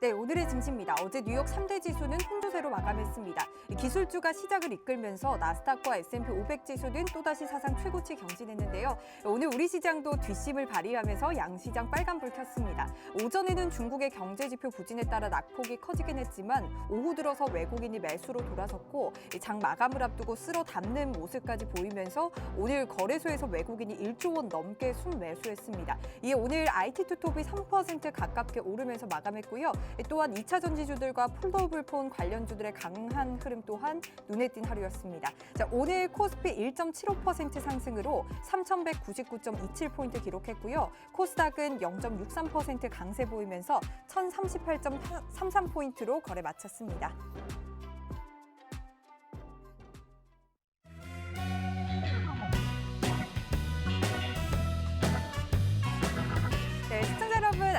네, 오늘의 증시입니다. 어제 뉴욕 3대 지수는 홍조세로 마감했습니다. 기술주가 시장을 이끌면서 나스닥과 S&P 500 지수는 또다시 사상 최고치 경신했는데요. 오늘 우리 시장도 뒷심을 발휘하면서 양시장 빨간불 켰습니다. 오전에는 중국의 경제지표 부진에 따라 낙폭이 커지긴 했지만 오후 들어서 외국인이 매수로 돌아섰고 장 마감을 앞두고 쓸어 담는 모습까지 보이면서 오늘 거래소에서 외국인이 1조 원 넘게 순매수했습니다. 이에 오늘 IT 투톱이 3% 가깝게 오르면서 마감했고요. 또한 2차 전지주들과 폴더블폰 관련주들의 강한 흐름 또한 눈에 띈 하루였습니다. 자, 오늘 코스피 1.75% 상승으로 3,199.27포인트 기록했고요. 코스닥은 0.63% 강세 보이면서 1,038.33포인트로 거래 마쳤습니다.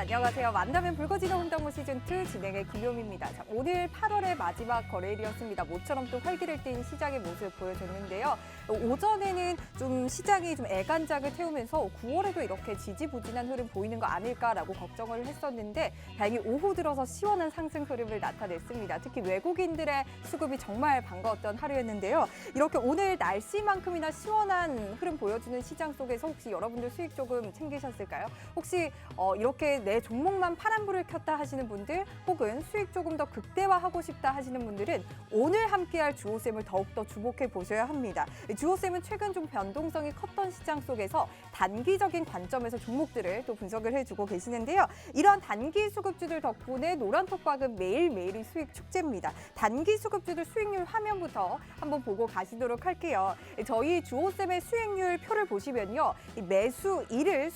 안녕하세요. 만나면 불거지는 홍당무 시즌2 진행의 김효미입니다. 자, 오늘 8월의 마지막 거래일이었습니다. 모처럼 또 활기를 띈 시장의 모습 보여줬는데요. 오전에는 좀 시장이 좀 애간장을 태우면서 9월에도 이렇게 지지부진한 흐름 보이는 거 아닐까라고 걱정을 했었는데 다행히 오후 들어서 시원한 상승 흐름을 나타냈습니다. 특히 외국인들의 수급이 정말 반가웠던 하루였는데요. 이렇게 오늘 날씨만큼이나 시원한 흐름 보여주는 시장 속에서 혹시 여러분들 수익 조금 챙기셨을까요? 혹시 이렇게 내 종목만 파란불을 켰다 하시는 분들 혹은 수익 조금 더 극대화하고 싶다 하시는 분들은 오늘 함께할 주호쌤을 더욱더 주목해 보셔야 합니다. 주호쌤은 최근 좀 변동성이 컸던 시장 속에서 단기적인 관점에서 종목들을 또 분석을 해주고 계시는데요. 이런 단기 수급주들 덕분에 노란톡박은 매일매일이 수익 축제입니다. 단기 수급주들 수익률 화면부터 한번 보고 가시도록 할게요. 저희 주호쌤의 수익률 표를 보시면요. 매수 1을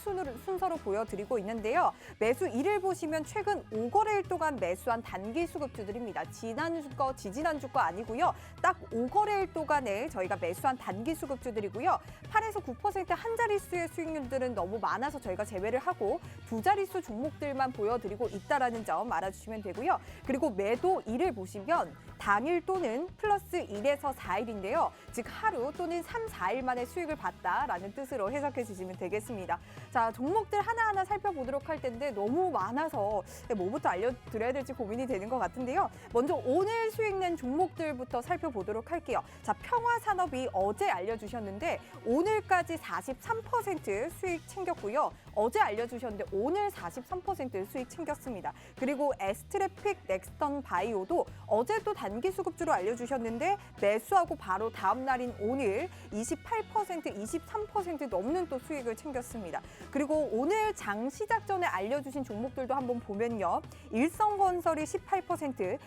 순서로 보여드리고 있는데요. 매수 1을 보시면 최근 5거래일 동안 매수한 단기 수급주들입니다. 지지난주 거 아니고요. 딱 5거래일 동안에 저희가 매수한 단기 수급주들이고요. 8에서 9% 한 자릿수의 수익률들은 너무 많아서 저희가 제외를 하고 두 자릿수 종목들만 보여드리고 있다라는 점 알아주시면 되고요. 그리고 매도 1을 보시면 당일 또는 플러스 1에서 4일인데요. 즉 하루 또는 3, 4일 만에 수익을 봤다라는 뜻으로 해석해 주시면 되겠습니다. 자, 종목들 하나하나 살펴보도록 할 텐데 너무 많아서 뭐부터 알려드려야 될지 고민이 되는 것 같은데요. 먼저 오늘 수익 낸 종목들부터 살펴보도록 할게요. 자, 평화산업이 어제 알려주셨는데 오늘까지 43% 수익 챙겼고요. 어제 알려주셨는데 오늘 43% 수익 챙겼습니다. 그리고 에스트래픽 넥스턴 바이오도 어제 또 단기 수급주로 알려주셨는데 매수하고 바로 다음 날인 오늘 28%, 23% 넘는 또 수익을 챙겼습니다. 그리고 오늘 장 시작 전에 알려주신 종목들도 한번 보면요. 일성건설이 18%,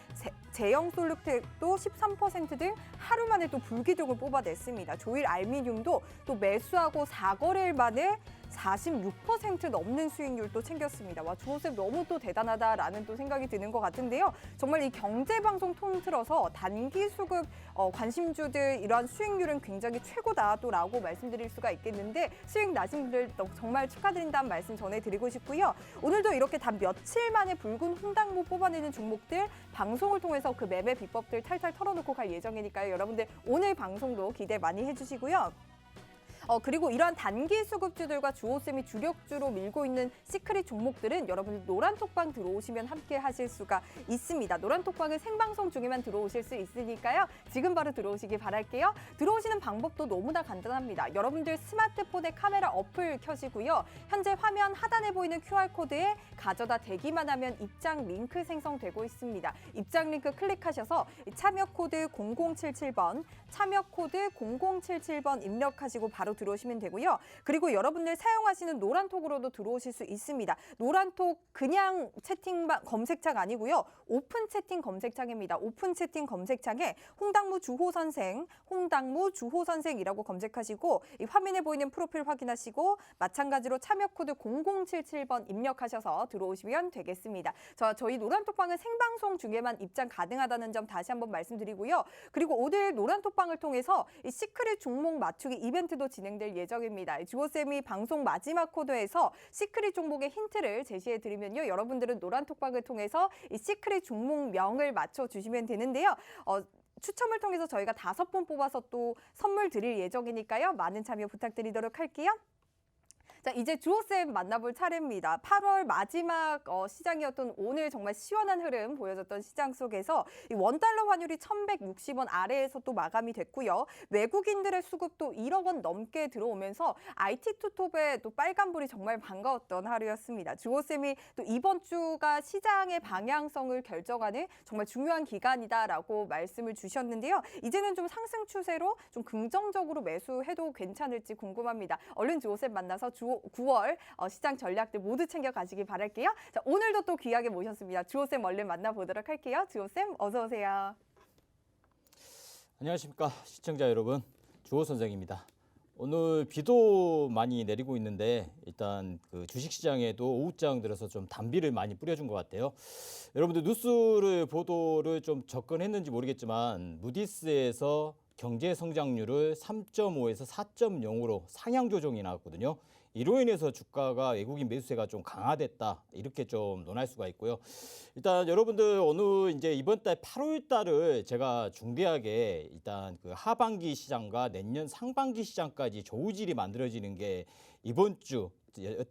제영솔루텍도 13% 등 하루 만에 또 불기둥을 뽑아냈습니다. 조일알미늄도 또 매수하고 4거래일 만에 46% 넘는 수익률도 챙겼습니다. 와, 주호쌤 너무 또 대단하다라는 또 생각이 드는 것 같은데요. 정말 이 경제방송 통틀어서 단기 수급 관심주들 이러한 수익률은 굉장히 최고다 또라고 말씀드릴 수가 있겠는데 수익 나신 분들 정말 축하드린다는 말씀 전해드리고 싶고요. 오늘도 이렇게 단 며칠 만에 붉은 홍당무 뽑아내는 종목들 방송을 통해서 그 매매 비법들 탈탈 털어놓고 갈 예정이니까요. 여러분들 오늘 방송도 기대 많이 해주시고요. 그리고 이러한 단기 수급주들과 주호쌤이 주력주로 밀고 있는 시크릿 종목들은 여러분들 노란톡방 들어오시면 함께 하실 수가 있습니다. 노란톡방은 생방송 중에만 들어오실 수 있으니까요. 지금 바로 들어오시기 바랄게요. 들어오시는 방법도 너무나 간단합니다. 여러분들 스마트폰에 카메라 어플 켜시고요. 현재 화면 하단에 보이는 QR코드에 가져다 대기만 하면 입장 링크 생성되고 있습니다. 입장 링크 클릭하셔서 참여 코드 0077번, 참여 코드 0077번 입력하시고 바로 들어오시면 되고요. 그리고 여러분들 사용하시는 노란톡으로도 들어오실 수 있습니다. 노란톡 그냥 채팅방 검색창 아니고요. 오픈 채팅 검색창입니다. 오픈 채팅 검색창에 홍당무 주호 선생이라고 검색하시고 이 화면에 보이는 프로필 확인하시고 마찬가지로 참여 코드 0077번 입력하셔서 들어오시면 되겠습니다. 저희 노란톡방은 생방송 중에만 입장 가능하다는 점 다시 한번 말씀드리고요. 그리고 오늘 노란톡방을 통해서 이 시크릿 종목 맞추기 이벤트도 진행될 예정입니다. 주호쌤이 방송 마지막 코드에서 시크릿 종목의 힌트를 제시해드리면요. 여러분들은 노란톡방을 통해서 이 시크릿 종목명을 맞춰주시면 되는데요. 추첨을 통해서 저희가 5분 뽑아서 또 선물 드릴 예정이니까요. 많은 참여 부탁드리도록 할게요. 자, 이제 주호쌤 만나볼 차례입니다. 8월 마지막 시장이었던 오늘 정말 시원한 흐름 보여줬던 시장 속에서 이 원달러 환율이 1,160원 아래에서 또 마감이 됐고요. 외국인들의 수급도 1억 원 넘게 들어오면서 IT 투톱에 또 빨간불이 정말 반가웠던 하루였습니다. 주호쌤이 또 이번 주가 시장의 방향성을 결정하는 정말 중요한 기간이다라고 말씀을 주셨는데요. 이제는 좀 상승 추세로 좀 긍정적으로 매수해도 괜찮을지 궁금합니다. 얼른 주호쌤 만나서 9월 시장 전략들 모두 챙겨 가시기 바랄게요. 자, 오늘도 또 귀하게 모셨습니다. 주호쌤 얼른 만나보도록 할게요. 주호쌤 어서 오세요. 안녕하십니까 시청자 여러분, 주호 선생입니다. 오늘 비도 많이 내리고 있는데 일단 그 주식시장에도 오후장 들어서 좀 단비를 많이 뿌려준 것 같아요. 여러분들 뉴스를 보도를 좀 접근했는지 모르겠지만 무디스에서 경제 성장률을 3.5에서 4.0으로 상향 조정이 나왔거든요. 이로 인해서 주가가 외국인 매수세가 좀 강화됐다, 이렇게 좀 논할 수가 있고요. 일단 여러분들 오늘 이제 이번 달 8월 달을 제가 중대하게 일단 그 하반기 시장과 내년 상반기 시장까지 조우질이 만들어지는 게 이번 주,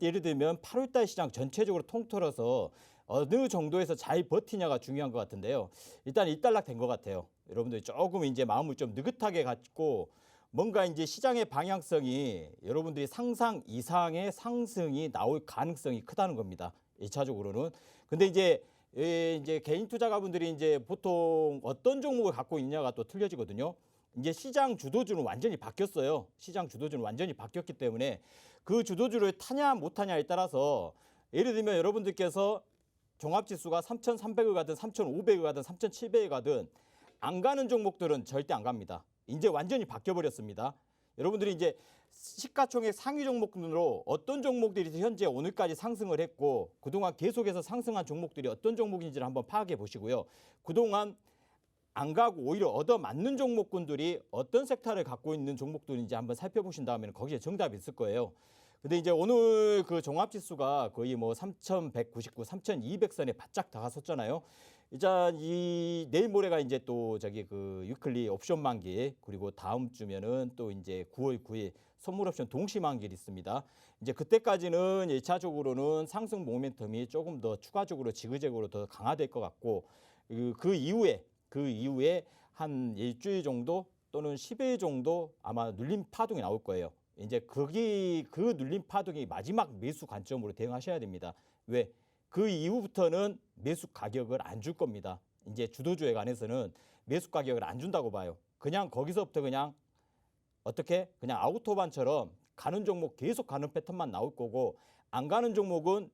예를 들면 8월 달 시장 전체적으로 통틀어서 어느 정도에서 잘 버티냐가 중요한 것 같은데요. 일단 일단락된 것 같아요. 여러분들 조금 이제 마음을 좀 느긋하게 갖고 뭔가 이제 시장의 방향성이 여러분들이 상상 이상의 상승이 나올 가능성이 크다는 겁니다. 1차적으로는. 근데 이제 개인 투자가분들이 이제 보통 어떤 종목을 갖고 있냐가 또 틀려지거든요. 이제 시장 주도주는 완전히 바뀌었어요. 시장 주도주는 완전히 바뀌었기 때문에 그 주도주를 타냐 못하냐에 따라서 예를 들면 여러분들께서 종합지수가 3,300을 가든 3,500을 가든 3,700을 가든 안 가는 종목들은 절대 안 갑니다. 이제 완전히 바뀌어버렸습니다. 여러분들이 이제 시가총액 상위 종목으로 어떤 종목들이 현재 오늘까지 상승을 했고 그동안 계속해서 상승한 종목들이 어떤 종목인지를 한번 파악해 보시고요. 그동안 안 가고 오히려 얻어맞는 종목군들이 어떤 섹터를 갖고 있는 종목들인지 한번 살펴보신 다음에 거기에 정답이 있을 거예요. 근데 이제 오늘 그 종합지수가 거의 뭐 3,199, 3,200선에 바짝 다가섰잖아요. 일단 이 내일 모레가 이제 또 저기 그 위클리 옵션 만기, 그리고 다음 주면은 또 이제 9월 9일 선물 옵션 동시 만기를 있습니다. 이제 그때까지는 1차적으로는 상승 모멘텀이 조금 더 추가적으로 지그재그로 더 강화될 것 같고 그 이후에 한 일주일 정도 또는 10일 정도 아마 눌림 파동이 나올 거예요. 이제 그 눌림 파동이 마지막 매수 관점으로 대응하셔야 됩니다. 왜? 그 이후부터는 매수 가격을 안 줄 겁니다. 이제 주도주에 관해서는 매수 가격을 안 준다고 봐요. 그냥 거기서부터 그냥 어떻게? 그냥 아우토반처럼 가는 종목 계속 가는 패턴만 나올 거고 안 가는 종목은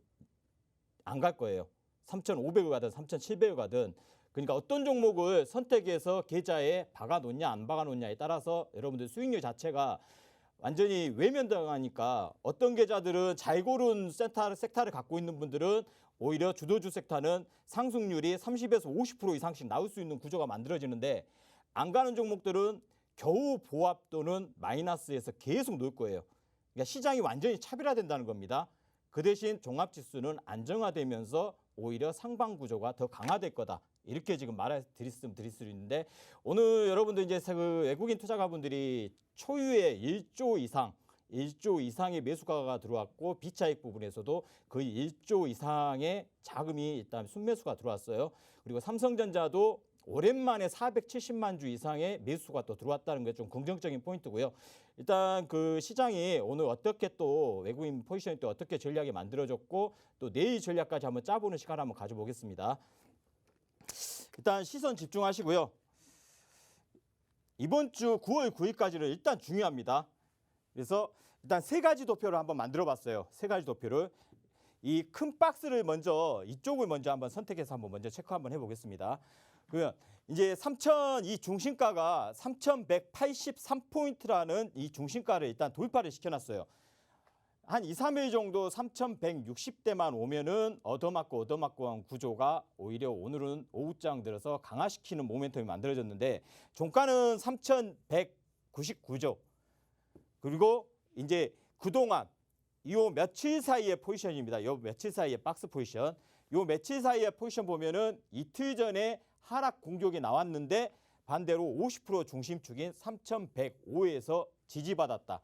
안 갈 거예요. 3,500을 가든 3,700을 가든. 그러니까 어떤 종목을 선택해서 계좌에 박아 놓냐 안 박아 놓냐에 따라서 여러분들 수익률 자체가 완전히 외면당하니까 어떤 계좌들은 잘 고른 섹터를 갖고 있는 분들은 오히려 주도주 섹터는 상승률이 30에서 50% 이상씩 나올 수 있는 구조가 만들어지는데 안 가는 종목들은 겨우 보합 또는 마이너스에서 계속 놓을 거예요. 그러니까 시장이 완전히 차별화된다는 겁니다. 그 대신 종합지수는 안정화되면서 오히려 상방 구조가 더 강화될 거다. 이렇게 지금 말씀드릴 수 있는데 오늘 여러분들 이제 그 외국인 투자가분들이 초유의 1조 이상의 매수가가 들어왔고 비차익 부분에서도 거의 1조 이상의 자금이 일단 순매수가 들어왔어요. 그리고 삼성전자도 오랜만에 470만 주 이상의 매수가 또 들어왔다는 게 좀 긍정적인 포인트고요. 일단 그 시장이 오늘 어떻게 또 외국인 포지션이 또 어떻게 전략이 만들어졌고 또 내일 전략까지 한번 짜보는 시간 한번 가져보겠습니다. 일단 시선 집중하시고요. 이번 주 9월 9일까지는 일단 중요합니다. 그래서 일단 세 가지 도표를 한번 만들어 봤어요. 세 가지 도표를. 이 큰 박스를 이쪽을 먼저 한번 선택해서 한번 먼저 체크 한번 해보겠습니다. 그러면 이제 이 중심가가 3,183포인트라는 이 중심가를 일단 돌파를 시켜놨어요. 한 2, 3일 정도 3,160대만 오면은 얻어맞고 한 구조가 오히려 오늘은 오후장 들어서 강화시키는 모멘텀이 만들어졌는데 종가는 3,199죠. 그리고 이제 그동안 요 며칠 사이의 포지션입니다. 요 며칠 사이의 박스 포지션. 요 며칠 사이의 포지션 보면은 이틀 전에 하락 공격이 나왔는데 반대로 50% 중심축인 3,105에서 지지받았다.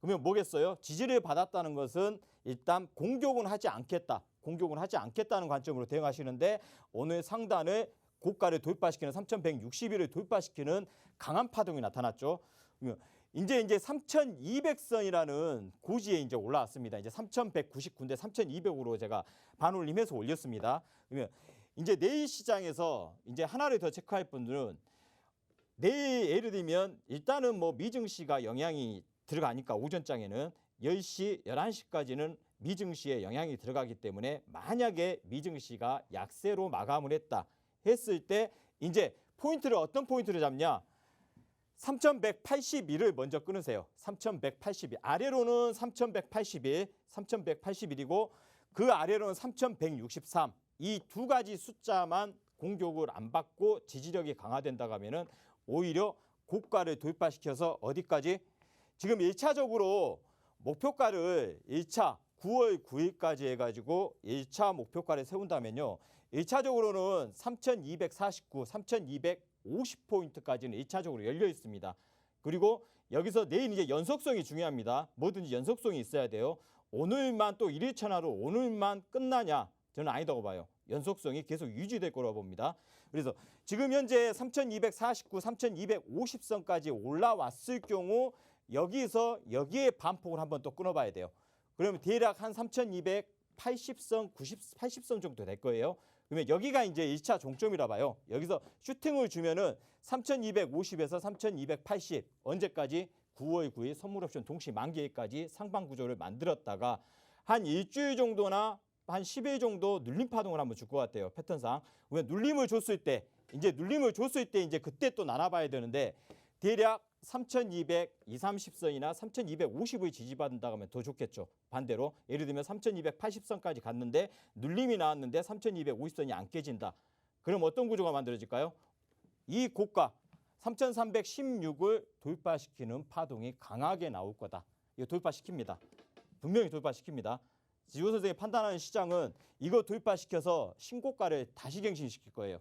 그러면 뭐겠어요? 지지를 받았다는 것은 일단 공격은 하지 않겠다. 공격은 하지 않겠다는 관점으로 대응하시는데 오늘 상단을 고가를 돌파시키는 3,161을 돌파시키는 강한 파동이 나타났죠. 그러면 이제 3,200선이라는 고지에 이제 올라왔습니다. 이제 3,199인데 3,200으로 제가 반올림해서 올렸습니다. 그러면 이제 내일 시장에서 이제 하나를 더 체크할 분들은 내일 예를 들면 일단은 뭐 미증시가 영향이 들어가니까 오전장에는 10시, 11시까지는 미증시에 영향이 들어가기 때문에 만약에 미증시가 약세로 마감을 했을 때 이제 포인트를 어떤 포인트를 잡냐? 3,181을 먼저 끊으세요. 3,181. 아래로는 3,181이고 그 아래로는 3,163. 이 두 가지 숫자만 공격을 안 받고 지지력이 강화된다고 하면은 오히려 고가를 돌파시켜서 어디까지? 지금 1차적으로 목표가를 1차 9월 9일까지 해가지고 1차 목표가를 세운다면요. 1차적으로는 3,249, 3,250포인트까지는 1차적으로 열려 있습니다. 그리고 여기서 내일 이제 연속성이 중요합니다. 뭐든지 연속성이 있어야 돼요. 오늘만 또 1일천하로 오늘만 끝나냐? 저는 아니다고 봐요. 연속성이 계속 유지될 거라고 봅니다. 그래서 지금 현재 3,249, 3,250선까지 올라왔을 경우 여기에 반폭을 한번 또 끊어봐야 돼요. 그러면 대략 한 3,280선, 80선 정도 될 거예요. 그러면 여기가 이제 1차 종점이라 봐요. 여기서 슈팅을 주면은 3,250에서 3,280 언제까지? 9월 9일 선물옵션 동시 만기일까지 상방 구조를 만들었다가 한 일주일 정도나 한 10일 정도 눌림 파동을 한번 줄 것 같아요. 패턴상. 그러면 눌림을 줬을 때 이제 그때 또 나눠봐야 되는데 대략 3,200, 230선이나 3,250을 지지받는다고 하면 더 좋겠죠. 반대로 예를 들면 3,280선까지 갔는데 눌림이 나왔는데 3,250선이 안 깨진다. 그럼 어떤 구조가 만들어질까요? 이 고가 3,316을 돌파시키는 파동이 강하게 나올 거다. 이거 돌파시킵니다. 분명히 돌파시킵니다. 지호 선생이 판단하는 시장은 이거 돌파시켜서 신고가를 다시 갱신시킬 거예요.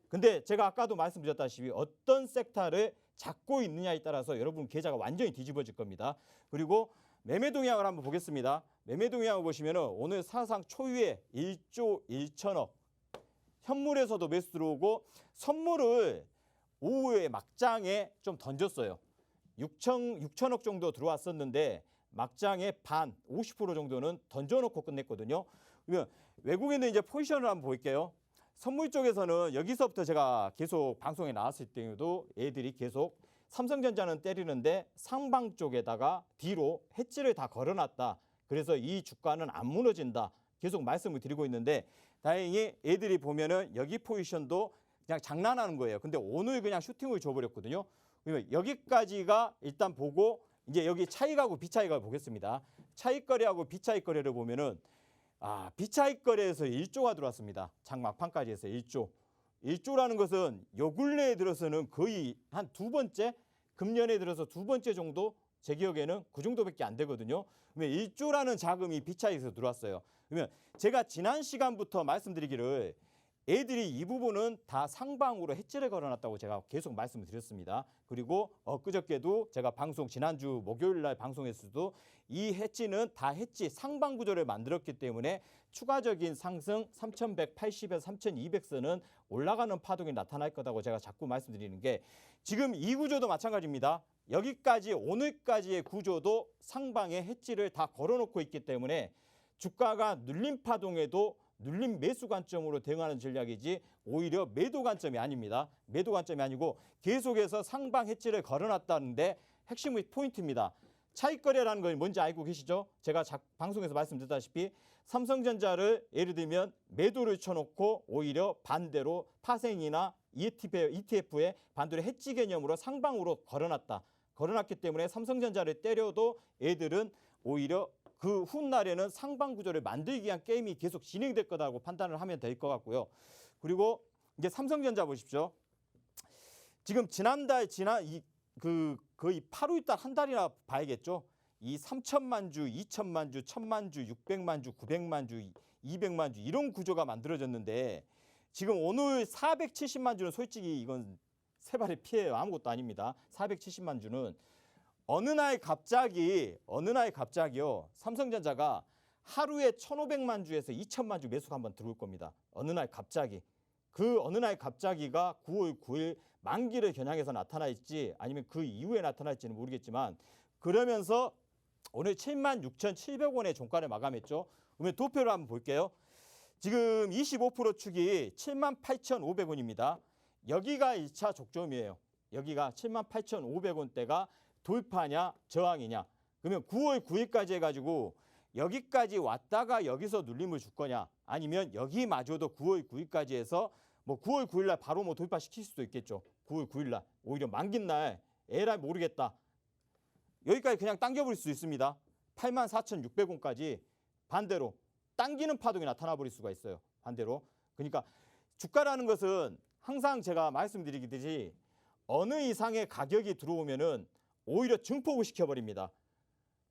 근데 제가 아까도 말씀드렸다시피 어떤 섹터를 잡고 있느냐에 따라서 여러분 계좌가 완전히 뒤집어질 겁니다. 그리고 매매 동향을 한번 보겠습니다. 매매 동향을 보시면 오늘 사상 초유의 1조 1천억 현물에서도 매수 들어오고 선물을 오후에 막장에 좀 던졌어요. 6천억 정도 들어왔었는데 막장에 반 50% 정도는 던져놓고 끝냈거든요. 그러면 외국인들 이제 포지션을 한번 볼게요. 선물 쪽에서는 여기서부터 제가 계속 방송에 나왔을 때에도 애들이 계속 삼성전자는 때리는데 상방 쪽에다가 뒤로 해지를 다 걸어놨다. 그래서 이 주가는 안 무너진다. 계속 말씀을 드리고 있는데 다행히 애들이 보면은 여기 포지션도 그냥 장난하는 거예요. 근데 오늘 그냥 슈팅을 줘버렸거든요. 그러면 여기까지가 일단 보고 이제 여기 차익하고 비차익을 보겠습니다. 차익거래하고 비차익거래를 보면은 비차익거래에서 1조가 들어왔습니다. 장 막판까지 해서 1조. 1조라는 것은 요 근래에 들어서는 거의 한 두 번째, 금년에 들어서 두 번째 정도 제 기억에는 그 정도밖에 안 되거든요. 그러면 1조라는 자금이 비차익에서 들어왔어요. 그러면 제가 지난 시간부터 말씀드리기를 애들이 이 부분은 다 상방으로 해지를 걸어놨다고 제가 계속 말씀을 드렸습니다. 그리고 엊그저께도 제가 지난주 목요일 날 방송에서도 이 해지는 다 해지 상방 구조를 만들었기 때문에 추가적인 상승 3,180에서 3,200선은 올라가는 파동이 나타날 거라고 제가 자꾸 말씀드리는 게 지금 이 구조도 마찬가지입니다. 여기까지 오늘까지의 구조도 상방에 해지를 다 걸어놓고 있기 때문에 주가가 눌림 파동에도 눌림 매수 관점으로 대응하는 전략이지 오히려 매도 관점이 아닙니다. 매도 관점이 아니고 계속해서 상방 해지를 걸어놨다는데 핵심의 포인트입니다. 차익거래라는 건 뭔지 알고 계시죠? 제가 방송에서 말씀드렸다시피 삼성전자를 예를 들면 매도를 쳐놓고 오히려 반대로 파생이나 ETF에 반대로 해지 개념으로 상방으로 걸어놨다. 걸어놨기 때문에 삼성전자를 때려도 애들은 오히려 그 훗날에는 상방 구조를 만들기 위한 게임이 계속 진행될 거다라고 판단을 하면 될 것 같고요. 그리고 이제 삼성전자 보십시오. 지금 거의 8월 달 한 달이나 봐야겠죠. 이 3천만 주, 2천만 주, 1,000만 주, 600만 주, 900만 주, 200만 주 이런 구조가 만들어졌는데 지금 오늘 470만 주는 솔직히 이건 세 발의 피해요. 아무것도 아닙니다. 470만 주는 어느 날 갑자기요. 삼성전자가 하루에 1,500만 주에서 2,000만 주 매수가 한번 들어올 겁니다. 어느 날 갑자기. 그 어느 날 갑자기가 9월 9일 만기를 겨냥해서 나타날지 아니면 그 이후에 나타날지는 모르겠지만 그러면서 오늘 76,700원의 종가를 마감했죠. 그러면 도표를 한번 볼게요. 지금 25% 축이 78,500원입니다. 여기가 1차 적점이에요. 여기가 78,500원대가 돌파냐 저항이냐. 그러면 9월 9일까지 해가지고 여기까지 왔다가 여기서 눌림을 줄 거냐 아니면 여기마저도 9월 9일까지 해서 뭐 9월 9일날 바로 뭐 돌파시킬 수도 있겠죠. 9월 9일날 오히려 만기날 에라이 모르겠다. 여기까지 그냥 당겨버릴 수 있습니다. 84,600원까지 반대로 당기는 파동이 나타나 버릴 수가 있어요. 반대로. 그러니까 주가라는 것은 항상 제가 말씀드리듯이 어느 이상의 가격이 들어오면은 오히려 증폭을 시켜버립니다.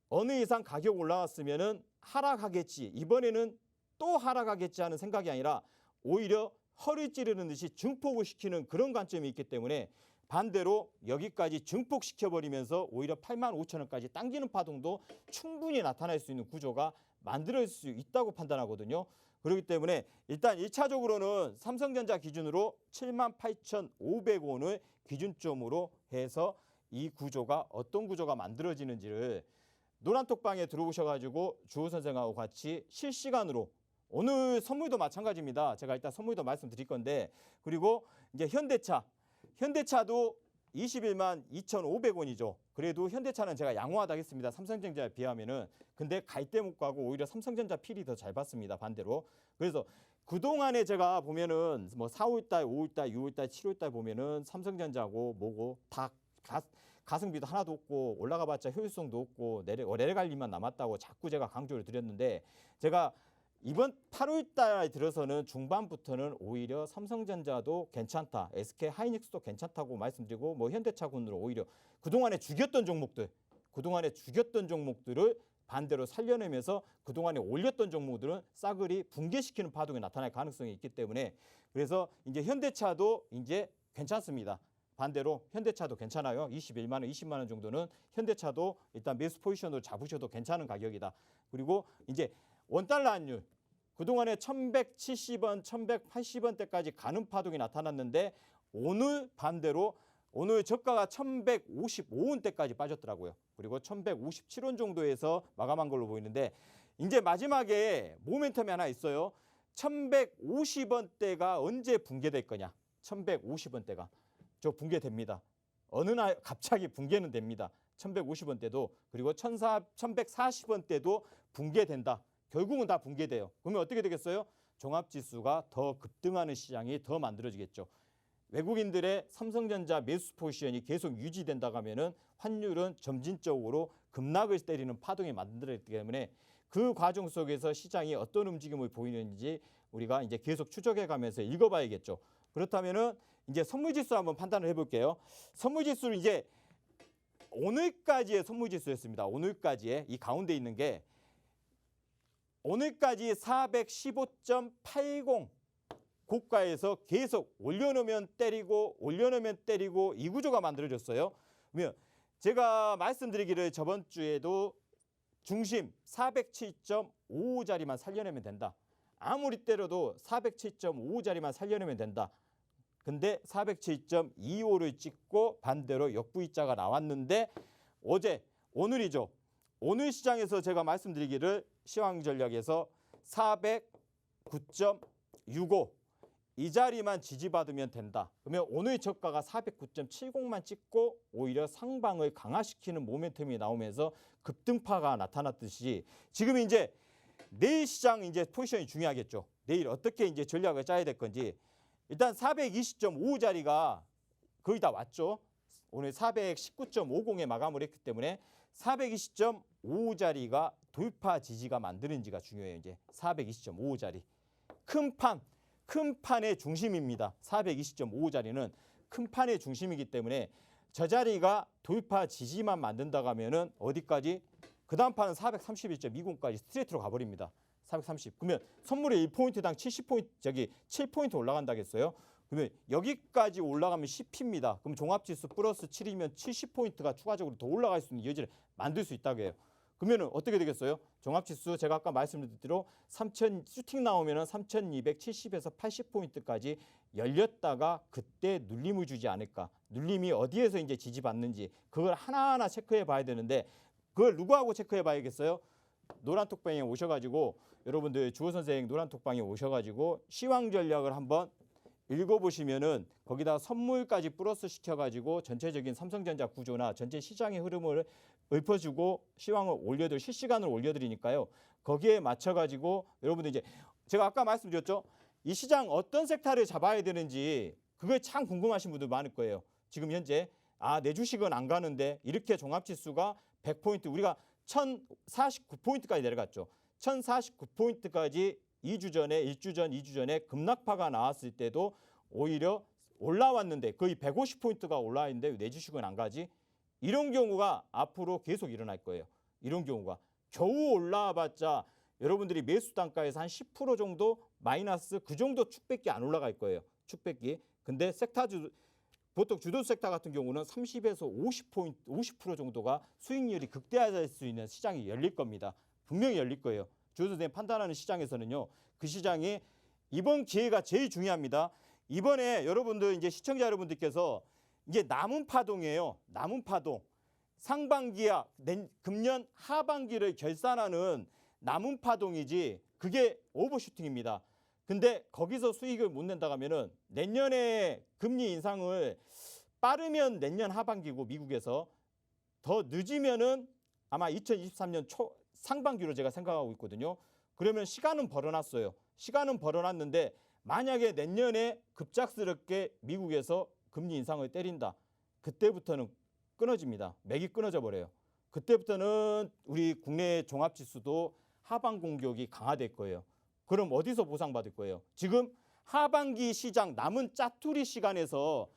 어느 이상 가격 올라왔으면은 하락하겠지. 이번에는 또 하락하겠지 하는 생각이 아니라 오히려 허리 찌르는 듯이 증폭을 시키는 그런 관점이 있기 때문에 반대로 여기까지 증폭시켜버리면서 오히려 85,000원까지 당기는 파동도 충분히 나타날 수 있는 구조가 만들어질 수 있다고 판단하거든요. 그렇기 때문에 일단 1차적으로는 삼성전자 기준으로 78,500원을 기준점으로 해서 이 구조가 어떤 구조가 만들어지는지를 노란톡방에 들어오셔가지고 주호 선생하고 같이 실시간으로 오늘 선물도 마찬가지입니다. 제가 일단 선물도 말씀드릴 건데 그리고 이제 현대차도 21만 2,500원이죠. 그래도 현대차는 제가 양호하다 했습니다. 삼성전자에 비하면은. 근데 갈 때 못 가고 오히려 삼성전자 필이 더 잘 받습니다. 반대로. 그래서 그동안에 제가 보면은 뭐 4월달, 5월달, 6월달, 7월달 보면은 삼성전자고 뭐고 다 가성비도 하나도 없고 올라가 봤자 효율성도 없고 내려갈 일만 남았다고 자꾸 제가 강조를 드렸는데 제가 이번 8월달 들어서는 중반부터는 오히려 삼성전자도 괜찮다. SK 하이닉스도 괜찮다고 말씀드리고 뭐 현대차군으로 오히려 그동안에 죽였던 종목들을 반대로 살려내면서 그동안에 올렸던 종목들은 싸그리 붕괴시키는 파동이 나타날 가능성이 있기 때문에 그래서 이제 현대차도 이제 괜찮습니다. 반대로 현대차도 괜찮아요. 21만 원, 20만 원 정도는 현대차도 일단 매수 포지션으로 잡으셔도 괜찮은 가격이다. 그리고 이제 원달러 환율 그동안에 1170원, 1180원대까지 가는 파동이 나타났는데 오늘 반대로 오늘 저가가 1155원대까지 빠졌더라고요. 그리고 1157원 정도에서 마감한 걸로 보이는데 이제 마지막에 모멘텀이 하나 있어요. 1150원대가 언제 붕괴될 거냐. 1150원대가. 저 붕괴됩니다. 어느 날 갑자기 붕괴는 됩니다. 1150원대도 그리고 1140원대도 붕괴된다. 결국은 다 붕괴돼요. 그러면 어떻게 되겠어요? 종합지수가 더 급등하는 시장이 더 만들어지겠죠. 외국인들의 삼성전자 매수 포지션이 계속 유지된다고 하면은 환율은 점진적으로 급락을 때리는 파동이 만들어지기 때문에 그 과정 속에서 시장이 어떤 움직임을 보이는지 우리가 이제 계속 추적해가면서 읽어봐야겠죠. 그렇다면은 이제 선물지수 한번 판단을 해볼게요. 선물지수는 이제 오늘까지의 선물지수였습니다. 오늘까지의 이 가운데 있는 게 오늘까지 415.80 고가에서 계속 올려놓으면 때리고 이 구조가 만들어졌어요. 그러면 제가 말씀드리기를 저번 주에도 중심 407.55자리만 살려내면 된다. 아무리 때려도 407.55자리만 살려내면 된다. 근데 407.25를 찍고 반대로 역V자가 나왔는데 오늘이죠. 오늘 시장에서 제가 말씀드리기를 시황전략에서 409.65 이 자리만 지지받으면 된다. 그러면 오늘 저가가 409.70만 찍고 오히려 상방을 강화시키는 모멘텀이 나오면서 급등파가 나타났듯이 지금 이제 내일 시장 이제 포지션이 중요하겠죠. 내일 어떻게 이제 전략을 짜야 될 건지 일단 420.5 자리가 거의 다 왔죠. 오늘 419.50에 마감을 했기 때문에 420.5 자리가 돌파 지지가 만드는지가 중요해요. 이제 420.5 자리 큰 판의 중심입니다. 420.5 자리는 큰 판의 중심이기 때문에 저 자리가 돌파 지지만 만든다고 하면은 어디까지? 그 다음 판은 431.20까지 스트레이트로 가버립니다. 430. 그러면 선물이 1포인트당 70포인트 7포인트 올라간다겠어요. 그러면 여기까지 올라가면 10P입니다. 그럼 종합지수 플러스 7이면 70포인트가 추가적으로 더 올라갈 수 있는 여지를 만들 수 있다고 해요. 그러면 어떻게 되겠어요? 종합지수 제가 아까 말씀드린 대로 3,000 슈팅 나오면은 3,270에서 80포인트까지 열렸다가 그때 눌림을 주지 않을까. 눌림이 어디에서 이제 지지받는지 그걸 하나하나 체크해 봐야 되는데 그걸 누구하고 체크해 봐야겠어요? 노란톡방에 오셔가지고 여러분들 주호 선생 노란톡방에 오셔가지고 시황 전략을 한번 읽어보시면은 거기다 선물까지 플러스 시켜가지고 전체적인 삼성전자 구조나 전체 시장의 흐름을 읊어주고 시황을 올려드릴 실시간으로 올려드리니까요. 거기에 맞춰가지고 여러분들 이제 제가 아까 말씀드렸죠. 이 시장 어떤 섹터를 잡아야 되는지 그게 참 궁금하신 분들 많을 거예요. 지금 현재 내 주식은 안 가는데 이렇게 종합지수가 100포인트 우리가 1049포인트까지 내려갔죠. 1049포인트까지 2주 전에 1주 전, 2주 전에 급락파가 나왔을 때도 오히려 올라왔는데 거의 150포인트가 올라왔는데 내 주식은 안 가지? 이런 경우가 앞으로 계속 일어날 거예요. 이런 경우가 겨우 올라와봤자 여러분들이 매수 단가에서 한 10% 정도 마이너스 그 정도 축밖에 안 올라갈 거예요. 축밖에. 근데 보통 주도 섹터 같은 경우는 30에서 50포인트, 50% 정도가 수익률이 극대화될 수 있는 시장이 열릴 겁니다. 분명히 열릴 거예요. 주호 선생님 판단하는 시장에서는요. 그 시장이 이번 기회가 제일 중요합니다. 이번에 여러분들 이제 시청자 여러분들께서 이게 남은 파동이에요. 남은 파동. 상반기야 금년 하반기를 결산하는 남은 파동이지 그게 오버슈팅입니다. 근데 거기서 수익을 못 낸다고 하면은 내년에 금리 인상을 빠르면 내년 하반기고 미국에서 더 늦으면은 아마 2023년 초 상반기로 제가 생각하고 있거든요. 그러면 시간은 벌어놨어요. 시간은 벌어놨는데 만약에 내년에 급작스럽게 미국에서 금리 인상을 때린다. 그때부터는 끊어집니다. 맥이 끊어져 버려요. 그때부터는 우리 국내 종합지수도 하방 공격이 강화될 거예요. 그럼 어디서 보상받을 거예요? 지금 하반기 시장 남은 짜투리 시장에서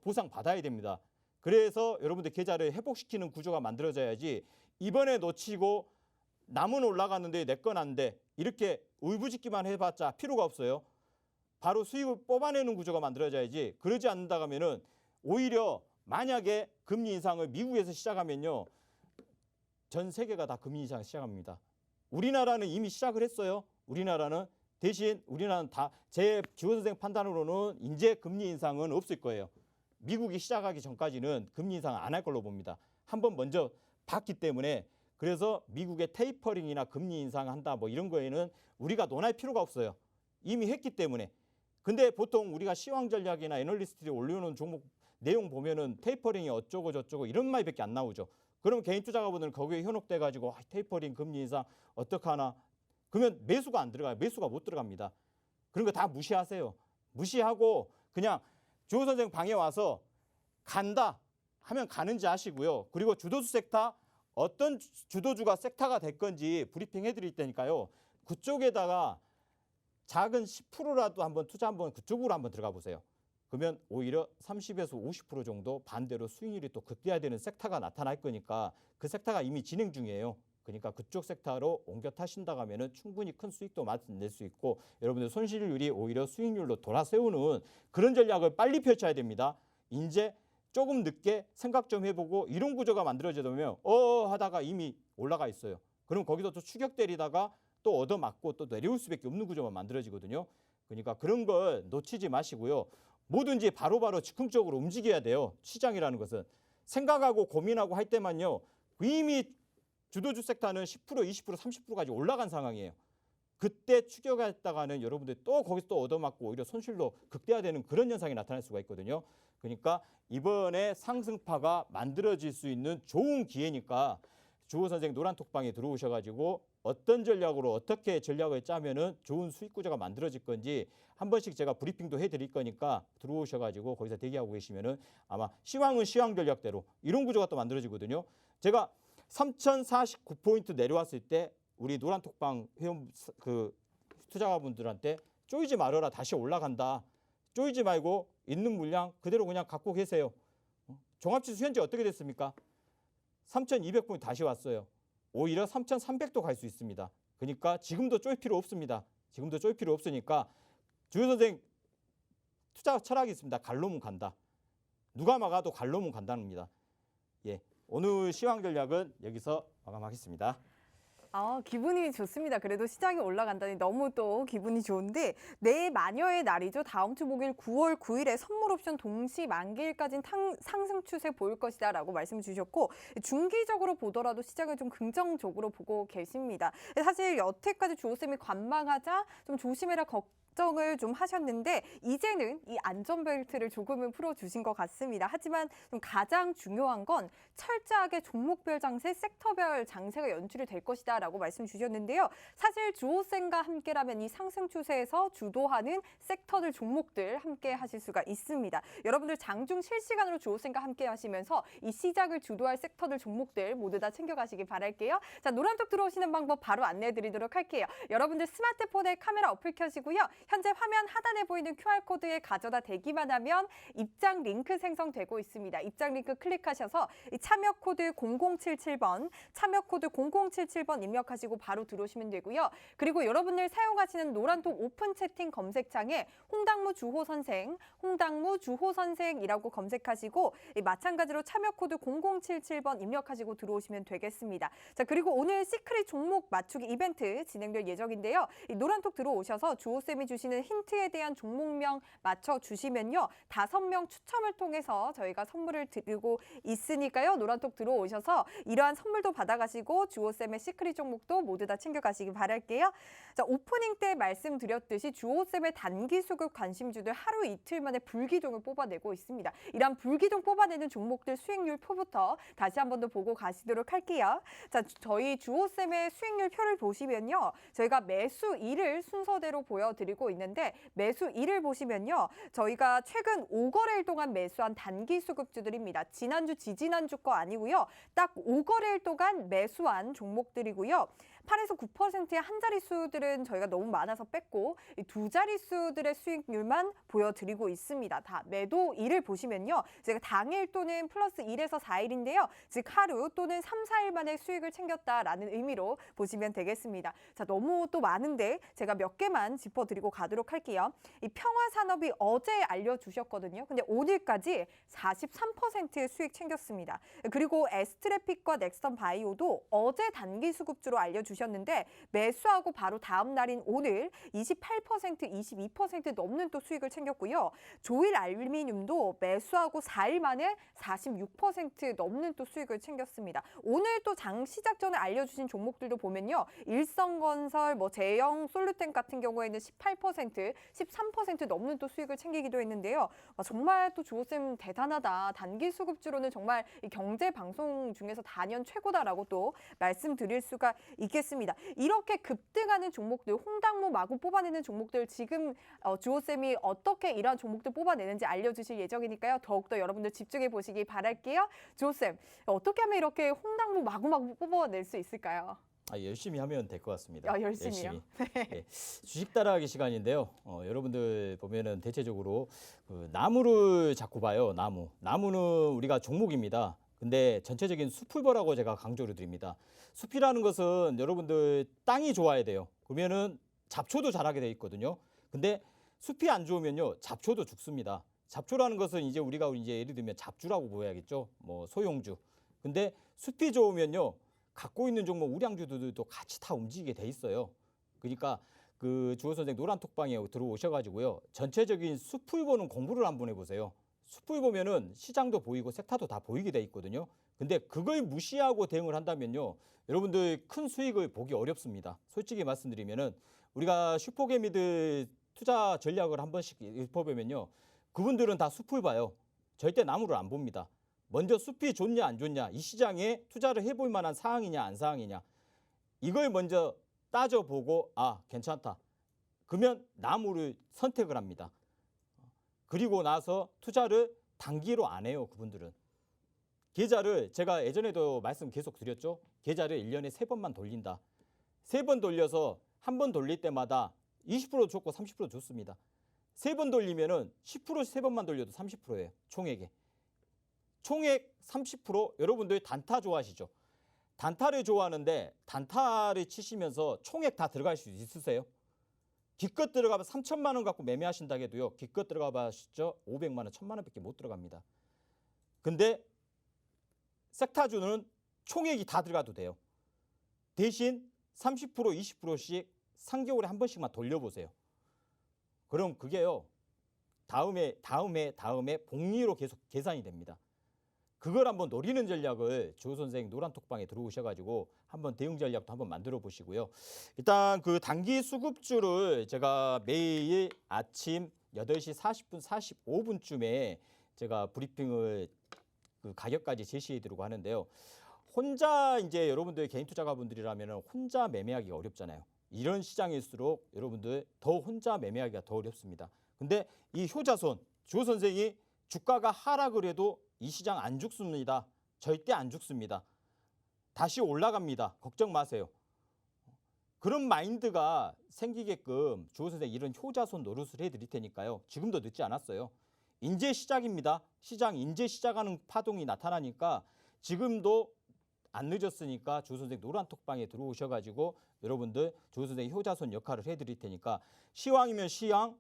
보상받아야 됩니다. 그래서 여러분들 계좌를 회복시키는 구조가 만들어져야지 이번에 놓치고 남은 올라갔는데 내 건 안 돼. 이렇게 울부짖기만 해봤자 필요가 없어요. 바로 수익을 뽑아내는 구조가 만들어져야지 그러지 않는다 하면은 오히려 만약에 금리 인상을 미국에서 시작하면요. 전 세계가 다 금리 인상 시작합니다. 우리나라는 이미 시작을 했어요. 우리나라는 대신 우리나라는 다 제 주호 선생 판단으로는 이제 금리 인상은 없을 거예요. 미국이 시작하기 전까지는 금리 인상 안 할 걸로 봅니다. 한번 먼저 봤기 때문에 그래서 미국의 테이퍼링이나 금리 인상한다 뭐 이런 거에는 우리가 논할 필요가 없어요. 이미 했기 때문에. 근데 보통 우리가 시황 전략이나 애널리스트들이 올려놓은 종목 내용 보면은 테이퍼링이 어쩌고 저쩌고 이런 말밖에 안 나오죠. 그럼 개인 투자가분들은 거기에 현혹돼 가지고 테이퍼링 금리 인상 어떡하나 그러면 매수가 안 들어가요. 매수가 못 들어갑니다. 그런 거 다 무시하세요. 무시하고 그냥 주호 선생 방에 와서 간다 하면 가는지 하시고요. 그리고 주도주 섹터 어떤 주도주가 섹터가 될 건지 브리핑 해드릴 테니까요. 그쪽에다가 작은 10%라도 한번 투자 한번 그쪽으로 한번 들어가 보세요. 그러면 오히려 30에서 50% 정도 반대로 수익률이 또 극대화되는 섹터가 나타날 거니까 그 섹터가 이미 진행 중이에요. 그러니까 그쪽 섹터로 옮겨 타신다고 하면은 충분히 큰 수익도 낼 수 있고 여러분들 손실률이 오히려 수익률로 돌아세우는 그런 전략을 빨리 펼쳐야 됩니다. 이제 조금 늦게 생각 좀 해보고 이런 구조가 만들어지면 하다가 이미 올라가 있어요. 그럼 거기서 또 추격 때리다가 또 얻어맞고 또 내려올 수밖에 없는 구조만 만들어지거든요. 그러니까 그런 걸 놓치지 마시고요. 뭐든지 바로바로 즉흥적으로 움직여야 돼요. 시장이라는 것은. 생각하고 고민하고 할 때만요. 이미 주도주 섹터는 10%, 20%, 30%까지 올라간 상황이에요. 그때 추격했다가는 여러분들 또 거기서 또 얻어맞고 오히려 손실로 극대화되는 그런 현상이 나타날 수가 있거든요. 그러니까 이번에 상승파가 만들어질 수 있는 좋은 기회니까 주호 선생 노란톡방에 들어오셔가지고 어떤 전략으로 어떻게 전략을 짜면은 좋은 수익 구조가 만들어질 건지 한 번씩 제가 브리핑도 해드릴 거니까 들어오셔가지고 거기서 대기하고 계시면은 아마 시황은 시황 전략대로 이런 구조가 또 만들어지거든요. 제가 3049포인트 내려왔을 때 우리 노란톡방 회원 투자가분들한테 쪼이지 말아라 다시 올라간다. 쪼이지 말고 있는 물량 그대로 그냥 갖고 계세요. 종합지수 현재 어떻게 됐습니까? 3200포인트 다시 왔어요. 오히려 3300도 갈 수 있습니다. 그러니까 지금도 쫄 필요 없습니다. 지금도 쫄 필요 없으니까 주호 선생 투자 철학이 있습니다. 갈로면 간다. 누가 막아도 갈로면 간다는 겁니다. 예, 오늘 시황 전략은 여기서 마감하겠습니다. 기분이 좋습니다. 그래도 시장이 올라간다니 너무 또 기분이 좋은데 내일 마녀의 날이죠. 다음 주 목요일 9월 9일에 선물 옵션 동시 만기일까지는 상승 추세 보일 것이다 라고 말씀 주셨고 중기적으로 보더라도 시장을 좀 긍정적으로 보고 계십니다. 사실 여태까지 주호쌤이 관망하자 좀 조심해라 걱정을 좀 하셨는데 이제는 이 안전벨트를 조금은 풀어주신 것 같습니다. 하지만 좀 가장 중요한 건 철저하게 종목별 장세, 섹터별 장세가 연출이 될 것이다 라고 말씀 주셨는데요. 사실 주호쌤과 함께라면 이 상승 추세에서 주도하는 섹터들, 종목들 함께 하실 수가 있습니다. 여러분들 장중 실시간으로 주호쌤과 함께 하시면서 이 시장을 주도할 섹터들, 종목들 모두 다 챙겨가시기 바랄게요. 자, 노란톡 들어오시는 방법 바로 안내해 드리도록 할게요. 여러분들 스마트폰에 카메라 어플 켜시고요. 현재 화면 하단에 보이는 QR코드에 가져다 대기만 하면 입장 링크 생성되고 있습니다. 입장 링크 클릭하셔서 참여 코드 0077번, 참여 코드 0077번 입력하시고 바로 들어오시면 되고요. 그리고 여러분들 사용하시는 노란톡 오픈 채팅 검색창에 홍당무 주호 선생, 홍당무 주호 선생이라고 검색하시고 마찬가지로 참여 코드 0077번 입력하시고 들어오시면 되겠습니다. 자, 그리고 오늘 시크릿 종목 맞추기 이벤트 진행될 예정인데요. 이 노란톡 들어오셔서 주호쌤이 주시는 힌트에 대한 종목명 맞춰주시면요. 5명 추첨을 통해서 저희가 선물을 드리고 있으니까요. 노란톡 들어오셔서 이러한 선물도 받아가시고 주호쌤의 시크릿 종목도 모두 다 챙겨가시기 바랄게요. 자, 오프닝 때 말씀드렸듯이 주호쌤의 단기 수급 관심주들 하루 이틀 만에 불기둥을 뽑아내고 있습니다. 이런 불기둥 뽑아내는 종목들 수익률 표부터 다시 한 번 더 보고 가시도록 할게요. 자, 저희 주호쌤의 수익률 표를 보시면요. 저희가 매수일을 순서대로 보여드리고 있는데 매수일을 보시면요. 저희가 최근 5거래일 동안 매수한 단기 수급주들입니다. 지난주, 지지난주 거 아니고요. 딱 5거래일 동안 매수한 종목들이고요. 8에서 9%의 한 자릿수들은 저희가 너무 많아서 뺐고 이 두 자릿수들의 수익률만 보여드리고 있습니다. 다 매도일을 보시면요. 제가 당일 또는 플러스 1에서 4일인데요. 즉 하루 또는 3, 4일 만에 수익을 챙겼다라는 의미로 보시면 되겠습니다. 자, 너무 또 많은데 제가 몇 개만 짚어드리고 가도록 할게요. 이 평화산업이 어제 알려주셨거든요. 근데 오늘까지 43%의 수익 챙겼습니다. 그리고 에스트래픽과 넥선 바이오도 어제 단기 수급주로 알려주셨는데 매수하고 바로 다음 날인 오늘 28%, 22% 넘는 또 수익을 챙겼고요. 조일 알루미늄도 매수하고 4일 만에 46% 넘는 또 수익을 챙겼습니다. 오늘 또 장 시작 전에 알려주신 종목들도 보면요. 일성건설, 제영, 솔루텐 같은 경우에는 18%, 13% 넘는 또 수익을 챙기기도 했는데요. 정말 또 주호쌤 대단하다. 단기 수급주로는 정말 이 경제 방송 중에서 단연 최고다라고 또 말씀드릴 수가 있겠습니다. 이렇게 급등하는 종목들, 홍당무 마구 뽑아내는 종목들 지금 주호쌤이 어떻게 이러한 종목들 뽑아내는지 알려주실 예정이니까요. 더욱더 여러분들 집중해 보시기 바랄게요. 주호쌤, 어떻게 하면 이렇게 홍당무 마구마구 뽑아낼 수 있을까요? 열심히 하면 될 것 같습니다. 열심히요? 네. 주식 따라하기 시간인데요. 여러분들 보면은 대체적으로 나무를 자꾸 봐요. 나무는 우리가 종목입니다. 근데 전체적인 숲을보라고 제가 강조를 드립니다. 숲이라는 것은 여러분들 땅이 좋아야 돼요. 그러면은 잡초도 자라게 돼 있거든요. 근데 숲이 안 좋으면요, 잡초도 죽습니다. 잡초라는 것은 이제 우리가 예를 들면 잡주라고 보여야겠죠. 소용주. 근데 숲이 좋으면요, 갖고 있는 종목 우량주들도 같이 다 움직이게 돼 있어요. 그러니까 주호 선생 노란톡방에 들어오셔가지고요, 전체적인 숲을 보는 공부를 한번 해보세요. 숲을 보면은 시장도 보이고 섹터도 다 보이게 돼 있거든요. 근데 그걸 무시하고 대응을 한다면요, 여러분들 큰 수익을 보기 어렵습니다. 솔직히 말씀드리면은 우리가 슈퍼개미들 투자 전략을 한 번씩 짚어보면요, 그분들은 다 숲을 봐요. 절대 나무를 안 봅니다. 먼저 숲이 좋냐 안 좋냐, 이 시장에 투자를 해볼 만한 상황이냐 안 상황이냐, 이걸 먼저 따져보고 괜찮다. 그러면 나무를 선택을 합니다. 그리고 나서 투자를 단기로 안 해요. 그분들은. 계좌를 제가 예전에도 말씀 계속 드렸죠. 계좌를 1년에 3번만 돌린다. 3번 돌려서 한 번 돌릴 때마다 20% 줬고 30% 줬습니다. 3번 돌리면은 10% 3번만 돌려도 30%예요. 총액에. 총액 30%. 여러분들 단타 좋아하시죠? 단타를 좋아하는데 단타를 치시면서 총액 다 들어갈 수 있으세요? 기껏 들어가면 3천만 원 갖고 매매하신다 해도요. 기껏 들어가 봐시죠. 500만 원, 1,000만 원밖에 못 들어갑니다. 근데 섹타주는 총액이 다 들어가도 돼요. 대신 30% 20%씩 3개월에 한 번씩만 돌려보세요. 그럼 그게요. 다음에 복리로 계속 계산이 됩니다. 그걸 한번 노리는 전략을 조 선생 노란톡방에 들어오셔가지고 한번 대응 전략도 한번 만들어 보시고요. 일단 그 단기 수급주를 제가 매일 아침 8시 40분, 45분쯤에 제가 브리핑을 그 가격까지 제시해 드리고 하는데요. 혼자 이제 여러분들 개인 투자가분들이라면 혼자 매매하기가 어렵잖아요. 이런 시장일수록 여러분들 더 혼자 매매하기가 더 어렵습니다. 근데 이 효자손 조 선생이 주가가 하락을 해도 이 시장 안 죽습니다. 절대 안 죽습니다. 다시 올라갑니다. 걱정 마세요. 그런 마인드가 생기게끔 조 선생 이런 효자손 노릇을 해드릴 테니까요. 지금도 늦지 않았어요. 인제 시작입니다. 시장 인제 시작하는 파동이 나타나니까 지금도 안 늦었으니까 조 선생 노란톡방에 들어오셔가지고 여러분들 조 선생 효자손 역할을 해드릴 테니까 시황이면 시황,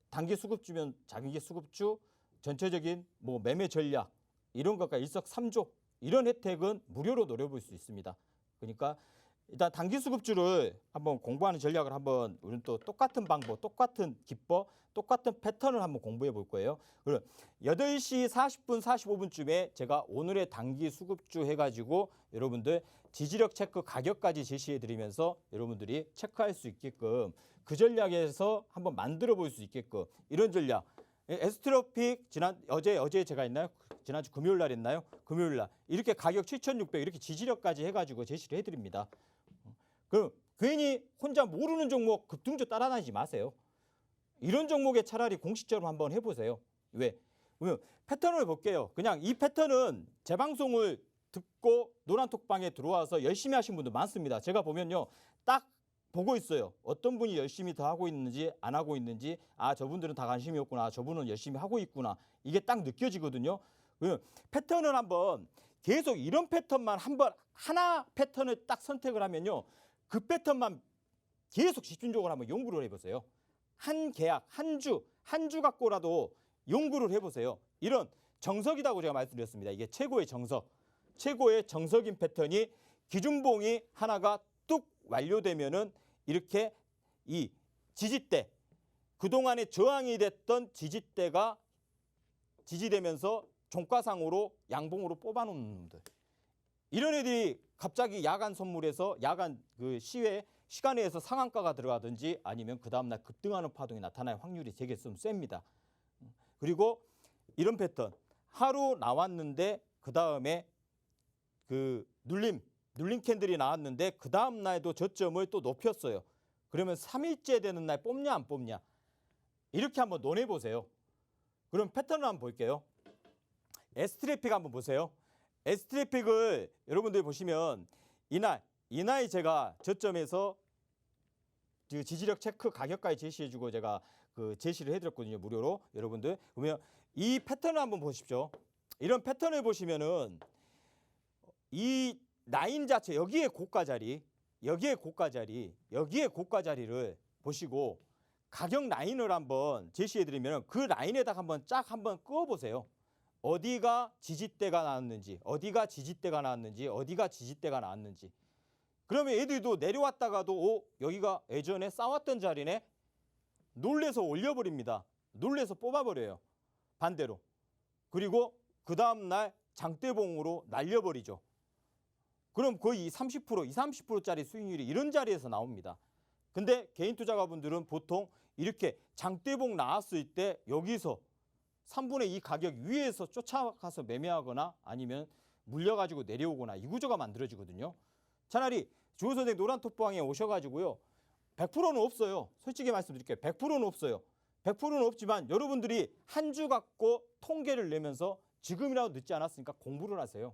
단기 수급주면 장기 수급주, 전체적인 뭐 매매 전략 이런 것과 일석삼조 이런 혜택은 무료로 노려볼 수 있습니다. 그러니까 일단 단기 수급주를 한번 공부하는 전략을 한번 우리는 또 똑같은 방법, 똑같은 기법, 똑같은 패턴을 한번 공부해 볼 거예요. 그럼 8시 40분, 45분쯤에 제가 오늘의 단기 수급주 해가지고 여러분들 지지력 체크 가격까지 제시해 드리면서 여러분들이 체크할 수 있게끔 그 전략에서 한번 만들어 볼 수 있게끔 이런 전략. 에스트로픽 어제 제가 했나요? 지난주 금요일 날 했나요? 금요일 날 이렇게 가격 7,600 이렇게 지지력까지 해가지고 제시를 해드립니다. 그럼 괜히 혼자 모르는 종목 급등주 따라다니지 마세요. 이런 종목에 차라리 공식적으로 한번 해보세요. 왜? 그러면 패턴을 볼게요. 그냥 이 패턴은 제 방송을 듣고 노란톡방에 들어와서 열심히 하신 분들 많습니다. 제가 보면요. 딱 보고 있어요. 어떤 분이 열심히 더 하고 있는지 안 하고 있는지 아 저분들은 다 관심이 없구나. 저분은 열심히 하고 있구나. 이게 딱 느껴지거든요. 그러면 패턴을 한번 계속 이런 패턴만 한번 하나 패턴을 딱 선택을 하면요. 그 패턴만 계속 집중적으로 한번 연구를 해보세요. 한 계약, 한 주 갖고라도 연구를 해보세요. 이런 정석이라고 제가 말씀드렸습니다. 이게 최고의 정석. 최고의 정석인 패턴이 기준봉이 하나가 뚝 완료되면은 이렇게 이 지지대, 그동안에 저항이 됐던 지지대가 지지되면서 종가상으로 양봉으로 뽑아놓는 놈들. 이런 애들이 갑자기 야간 선물에서 야간 그 시간에 의해서 상한가가 들어가든지 아니면 그 다음날 급등하는 파동이 나타날 확률이 되게 좀 셉니다. 그리고 이런 패턴 하루 나왔는데 그 다음에 그 눌림 캔들이 나왔는데 그 다음 날도 저점을 또 높였어요. 그러면 3일째 되는 날 뽑냐 안 뽑냐 이렇게 한번 논해보세요. 그럼 패턴을 한번 볼게요. S트래픽 한번 보세요. S트래픽을 여러분들 보시면 이날 제가 저점에서 그 지지력 체크 가격까지 제시해주고 제가 그 제시를 해드렸거든요. 무료로. 여러분들 그러면 이 패턴을 한번 보십시오. 이런 패턴을 보시면은 이 라인 자체 여기에 고가 자리를 보시고 가격 라인을 한번 제시해드리면 그 라인에다가 한번 쫙 한번 그어보세요. 어디가 지지대가 나왔는지, 어디가 지지대가 나왔는지. 그러면 애들도 내려왔다가도 여기가 예전에 싸웠던 자리네. 놀래서 올려버립니다. 놀래서 뽑아버려요. 반대로. 그리고 그 다음날 장대봉으로 날려버리죠. 그럼 거의 30%짜리 수익률이 이런 자리에서 나옵니다. 근데 개인 투자가분들은 보통 이렇게 장대봉 나왔을 때 여기서 3분의 2 가격 위에서 쫓아가서 매매하거나 아니면 물려가지고 내려오거나 이 구조가 만들어지거든요. 차라리 주호 선생 노란톡방에 오셔가지고요. 100%는 없어요. 솔직히 말씀드릴게요. 100%는 없어요. 100%는 없지만 여러분들이 한 주 갖고 통계를 내면서 지금이라도 늦지 않았으니까 공부를 하세요.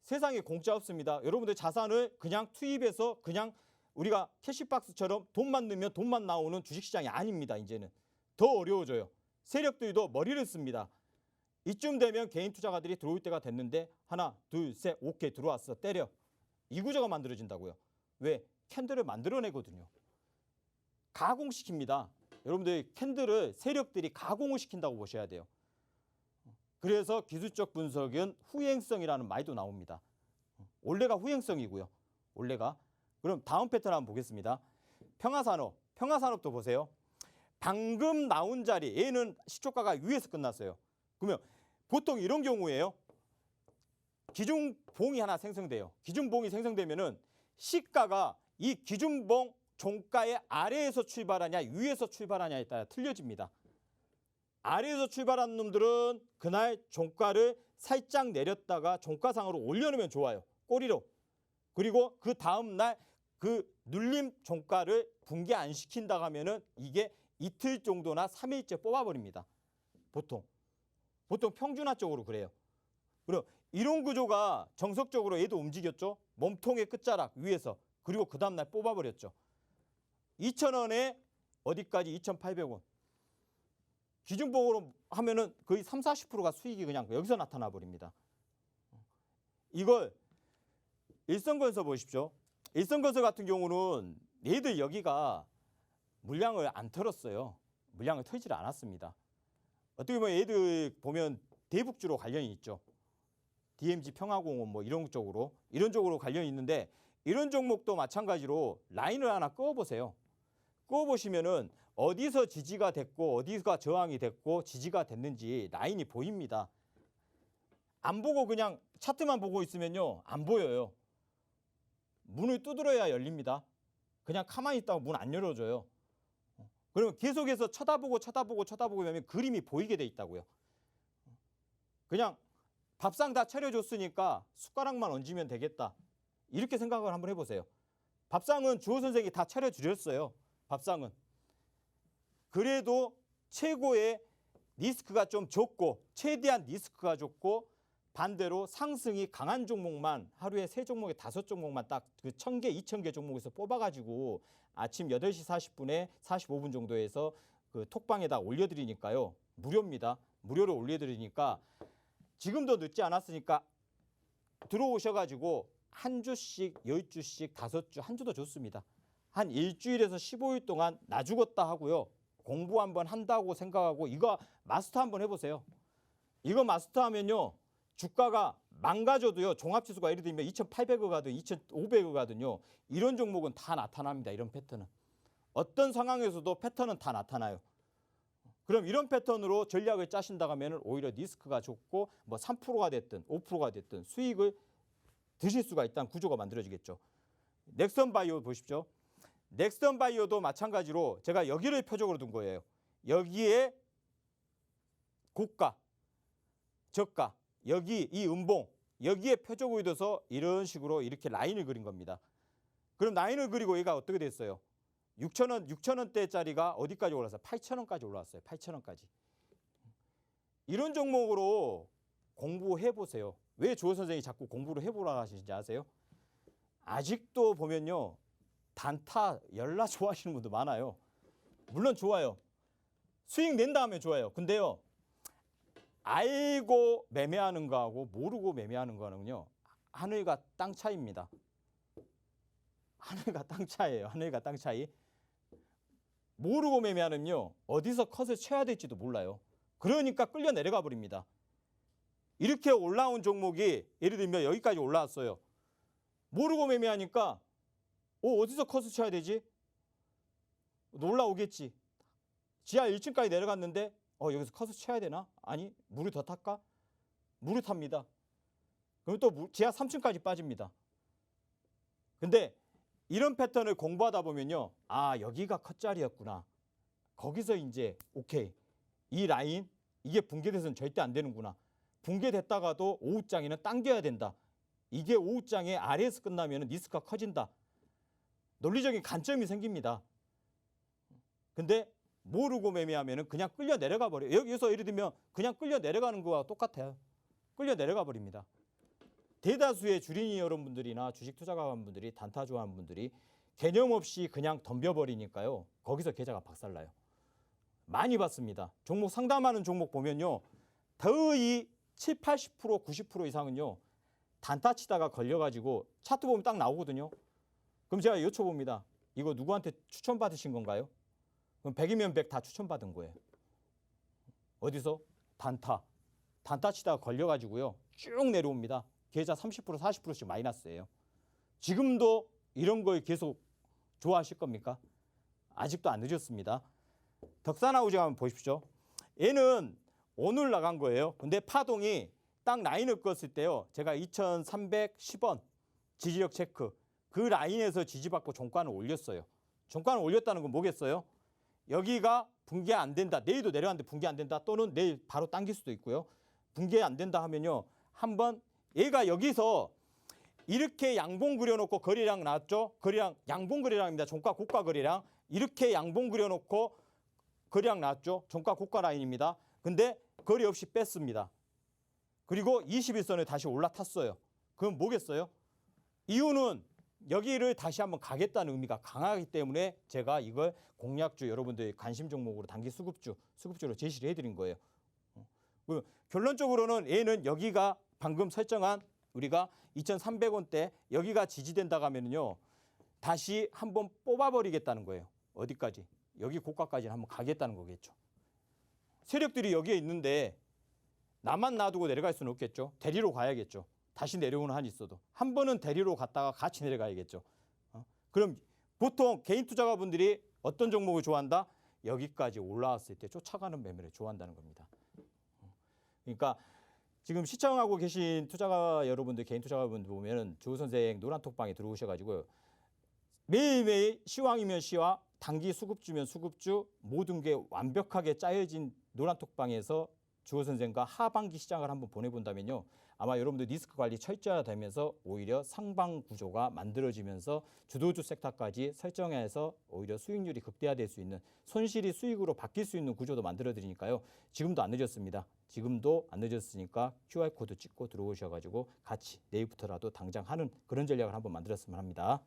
세상에 공짜 없습니다. 여러분들 자산을 그냥 투입해서 그냥 우리가 캐시박스처럼 돈만 넣으면 돈만 나오는 주식시장이 아닙니다. 이제는 더 어려워져요. 세력들도 머리를 씁니다. 이쯤 되면 개인 투자가들이 들어올 때가 됐는데 하나, 둘, 셋, 오케이 들어왔어. 때려. 이 구조가 만들어진다고요. 왜? 캔들을 만들어내거든요. 가공시킵니다. 여러분들 캔들을 세력들이 가공을 시킨다고 보셔야 돼요. 그래서 기술적 분석은 후행성이라는 말도 나옵니다. 원래가 후행성이고요. 원래가. 그럼 다음 패턴 한번 보겠습니다. 평화산업. 평화산업도 보세요. 방금 나온 자리, 얘는 시초가가 위에서 끝났어요. 그러면 보통 이런 경우에요. 기준봉이 하나 생성돼요. 기준봉이 생성되면은 시가가 이 기준봉 종가의 아래에서 출발하냐 위에서 출발하냐에 따라 틀려집니다. 아래에서 출발한 놈들은 그날 종가를 살짝 내렸다가 종가상으로 올려놓으면 좋아요. 꼬리로. 그리고 그 다음 날 그 눌림 종가를 붕괴 안 시킨다 하면은 이게 이틀 정도나 3일째 뽑아버립니다. 보통 평균화적으로 그래요. 그럼 이런 구조가 정석적으로 얘도 움직였죠. 몸통의 끝자락 위에서. 그리고 그 다음 날 뽑아버렸죠. 2,000원에 어디까지 2,800원. 기준봉으로 하면은 거의 30~40%가 수익이 그냥 여기서 나타나 버립니다. 이걸 일성건설 보십시오. 일성건설 같은 경우는 얘들 여기가 물량을 안 털었어요. 물량을 털지를 않았습니다. 어떻게 보면 얘들 보면 대북주로 관련이 있죠. DMG 평화공원 뭐 이런 쪽으로 관련이 있는데 이런 종목도 마찬가지로 라인을 하나 그어보세요. 그어보시면은 어디서 지지가 됐고 어디가 저항이 됐고 지지가 됐는지 라인이 보입니다. 안 보고 그냥 차트만 보고 있으면요 안 보여요. 문을 두드려야 열립니다. 그냥 가만히 있다가 문 안 열어줘요. 그러면 계속해서 쳐다보고 하면 그림이 보이게 돼 있다고요. 그냥 밥상 다 차려줬으니까 숟가락만 얹으면 되겠다. 이렇게 생각을 한번 해보세요. 밥상은 주호 선생이 다 차려주셨어요. 밥상은. 그래도 최고의 리스크가 좀 적고 최대한 리스크가 적고 반대로 상승이 강한 종목만 하루에 3종목에 5종목만 딱 그 1,000개, 2,000개 종목에서 뽑아가지고 아침 8시 40분에 45분 정도에서 그 톡방에다 올려드리니까요. 무료입니다. 무료로 올려드리니까 지금도 늦지 않았으니까 들어오셔가지고 한 주씩 10주씩 5주 한 주도 좋습니다. 한 일주일에서 15일 동안 나 죽었다 하고요. 공부 한번 한다고 생각하고 이거 마스터 한번 해보세요. 이거 마스터하면요. 주가가 망가져도요. 종합지수가 예를 들면 2,800을 가든 2,500을 가든요. 이런 종목은 다 나타납니다. 이런 패턴은. 어떤 상황에서도 패턴은 다 나타나요. 그럼 이런 패턴으로 전략을 짜신다 하면 오히려 리스크가 좋고 뭐 3%가 됐든 5%가 됐든 수익을 드실 수가 있다는 구조가 만들어지겠죠. 넥슨바이오 보십시오. 넥슨바이오도 마찬가지로 제가 여기를 표적으로 둔 거예요. 여기에 고가, 저가, 여기 이 음봉, 여기에 표적을 둬서 이런 식으로 이렇게 라인을 그린 겁니다. 그럼 라인을 그리고 얘가 어떻게 됐어요? 6,000원대짜리가 어디까지 올라왔어요? 8,000원까지 올라왔어요. 8,000원까지. 이런 종목으로 공부해 보세요. 왜 주호 선생이 자꾸 공부를 해보라 하시는지 아세요? 아직도 보면요. 단타 열나 좋아하시는 분도 많아요. 물론 좋아요. 수익 낸다 하면 좋아요. 근데요. 알고 매매하는 거하고 모르고 매매하는 거는요. 하늘과 땅 차이입니다. 하늘과 땅 차이예요. 하늘과 땅 차이. 모르고 매매하면요. 어디서 컷을 쳐야 될지도 몰라요. 그러니까 끌려 내려가 버립니다. 이렇게 올라온 종목이 예를 들면 여기까지 올라왔어요. 모르고 매매하니까 어디서 컷을 쳐야 되지? 올라오겠지. 지하 1층까지 내려갔는데 여기서 컷을 쳐야 되나? 아니 물을 더 탈까? 물을 탑니다. 그럼 또 지하 3층까지 빠집니다. 근데 이런 패턴을 공부하다 보면요. 아 여기가 컷자리였구나. 거기서 이제 오케이. 이 라인 이게 붕괴돼서는 절대 안 되는구나. 붕괴됐다가도 오후장에는 당겨야 된다. 이게 오후장에 아래에서 끝나면 리스크가 커진다. 논리적인 관점이 생깁니다. 근데 모르고 매매하면 그냥 끌려 내려가 버려요. 여기서 예를 들면 그냥 끌려 내려가는 거와 똑같아요. 끌려 내려가 버립니다. 대다수의 주린이 여러분들이나 주식 투자가한 분들이 단타 좋아하는 분들이 개념 없이 그냥 덤벼버리니까요. 거기서 계좌가 박살나요. 많이 봤습니다. 종목 상담하는 종목 보면요. 거의 7, 80%, 90% 이상은요. 단타 치다가 걸려가지고 차트 보면 딱 나오거든요. 그럼 제가 여쭤봅니다. 이거 누구한테 추천받으신 건가요? 그럼 100이면 100 다 추천받은 거예요. 어디서? 단타 치다가 걸려가지고요. 쭉 내려옵니다. 계좌 30% 40%씩 마이너스예요. 지금도 이런 걸 계속 좋아하실 겁니까? 아직도 안 늦었습니다. 덕산하우징 한번 보십시오. 얘는 오늘 나간 거예요. 근데 파동이 딱 라인을 껐을 때요. 제가 2310원 지지력 체크. 그 라인에서 지지받고 종가는 올렸어요. 종가는 올렸다는 건 뭐겠어요? 여기가 붕괴 안 된다. 내일도 내려왔는데 붕괴 안 된다. 또는 내일 바로 당길 수도 있고요. 붕괴 안 된다 하면요. 한번 얘가 여기서 이렇게 양봉 그려놓고 거래량 나왔죠? 거래량 양봉 거래량입니다. 종가 고가 거래량. 이렇게 양봉 그려놓고 거래량 나왔죠? 종가 고가 라인입니다. 근데 거래 없이 뺐습니다. 그리고 21선에 다시 올라탔어요. 그럼 뭐겠어요? 이유는 여기를 다시 한번 가겠다는 의미가 강하기 때문에 제가 이걸 공략주 여러분들의 관심 종목으로 단기 수급주로 제시를 해드린 거예요. 결론적으로는 얘는 여기가 방금 설정한 우리가 2,300원대 여기가 지지된다고 하면요. 다시 한번 뽑아버리겠다는 거예요. 어디까지? 여기 고가까지는 한번 가겠다는 거겠죠. 세력들이 여기에 있는데 나만 놔두고 내려갈 수는 없겠죠. 대리로 가야겠죠. 다시 내려오는 한이 있어도. 한 번은 대리로 갔다가 같이 내려가야겠죠. 그럼 보통 개인 투자가분들이 어떤 종목을 좋아한다? 여기까지 올라왔을 때 쫓아가는 매매를 좋아한다는 겁니다. 그러니까 지금 시청하고 계신 투자가 여러분들, 개인 투자가분들 보면 주호 선생 노란톡방에 들어오셔가지고 매일매일 시황이면 시황, 단기 수급주면 수급주 모든 게 완벽하게 짜여진 노란톡방에서 주호 선생과 하반기 시장을 한번 보내본다면요. 아마 여러분들 리스크 관리 철저하되면서 오히려 상방 구조가 만들어지면서 주도주 섹터까지 설정해서 오히려 수익률이 극대화될 수 있는 손실이 수익으로 바뀔 수 있는 구조도 만들어드리니까요. 지금도 안 늦었습니다. 지금도 안 늦었으니까 QR코드 찍고 들어오셔가지고 같이 내일부터라도 당장 하는 그런 전략을 한번 만들었으면 합니다.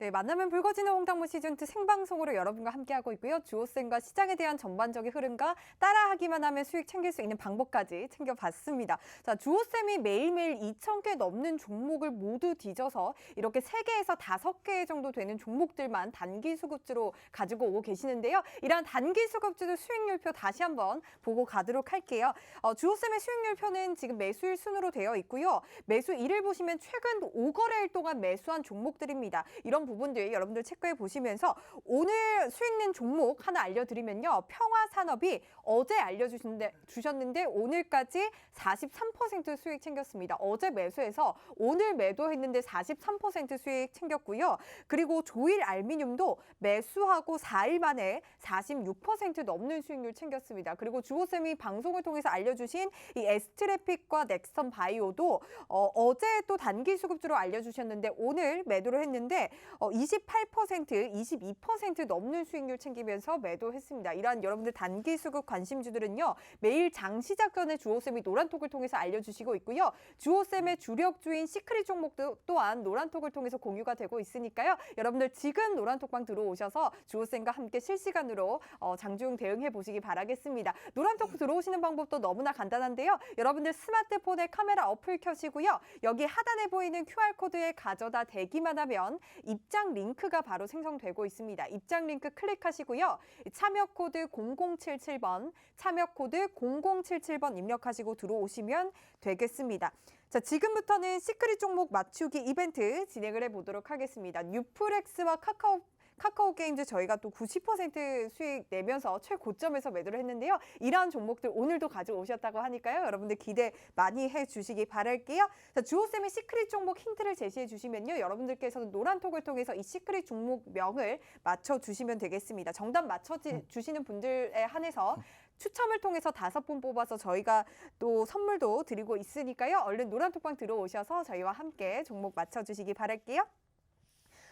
네, 만나면 붉어지는 홍당무 시즌2 생방송으로 여러분과 함께하고 있고요. 주호쌤과 시장에 대한 전반적인 흐름과 따라하기만 하면 수익 챙길 수 있는 방법까지 챙겨봤습니다. 자, 주호쌤이 매일매일 2,000개 넘는 종목을 모두 뒤져서 이렇게 3개에서 5개 정도 되는 종목들만 단기 수급주로 가지고 오고 계시는데요. 이런 단기 수급주들 수익률표 다시 한번 보고 가도록 할게요. 주호쌤의 수익률표는 지금 매수일 순으로 되어 있고요. 매수일을 보시면 최근 5거래일 동안 매수한 종목들입니다. 이런 부분들 여러분들 체크해 보시면서 오늘 수익 낸 종목 하나 알려드리면요. 평화산업이 어제 알려주셨는데 오늘까지 43% 수익 챙겼습니다. 어제 매수해서 오늘 매도했는데 43% 수익 챙겼고요. 그리고 조일 알미늄도 매수하고 4일 만에 46% 넘는 수익률 챙겼습니다. 그리고 주호쌤이 방송을 통해서 알려주신 이 에스트래픽과 넥선 바이오도 어제 또 단기 수급주로 알려주셨는데 오늘 매도를 했는데 28%, 22% 넘는 수익률 챙기면서 매도했습니다. 이러한 여러분들 단기 수급 관심주들은요. 매일 장 시작 전에 주호쌤이 노란톡을 통해서 알려주시고 있고요. 주호쌤의 주력주인 시크릿 종목도 또한 노란톡을 통해서 공유가 되고 있으니까요. 여러분들 지금 노란톡방 들어오셔서 주호쌤과 함께 실시간으로 장중 대응해 보시기 바라겠습니다. 노란톡 들어오시는 방법도 너무나 간단한데요. 여러분들 스마트폰에 카메라 어플 켜시고요. 여기 하단에 보이는 QR코드에 가져다 대기만 하면 입장 입장 링크가 바로 생성되고 있습니다. 입장 링크 클릭하시고요. 참여 코드 0077번, 참여 코드 0077번 입력하시고 들어오시면 되겠습니다. 자, 지금부터는 시크릿 종목 맞추기 이벤트 진행을 해보도록 하겠습니다. 뉴플렉스와 카카오 게임즈 저희가 또 90% 수익 내면서 최고점에서 매도를 했는데요. 이러한 종목들 오늘도 가져오셨다고 하니까요. 여러분들 기대 많이 해주시기 바랄게요. 자, 주호쌤의 시크릿 종목 힌트를 제시해 주시면요. 여러분들께서는 노란톡을 통해서 이 시크릿 종목명을 맞춰주시면 되겠습니다. 정답 맞춰주시는 분들에 한해서 추첨을 통해서 5분 뽑아서 저희가 또 선물도 드리고 있으니까요. 얼른 노란톡방 들어오셔서 저희와 함께 종목 맞춰주시기 바랄게요.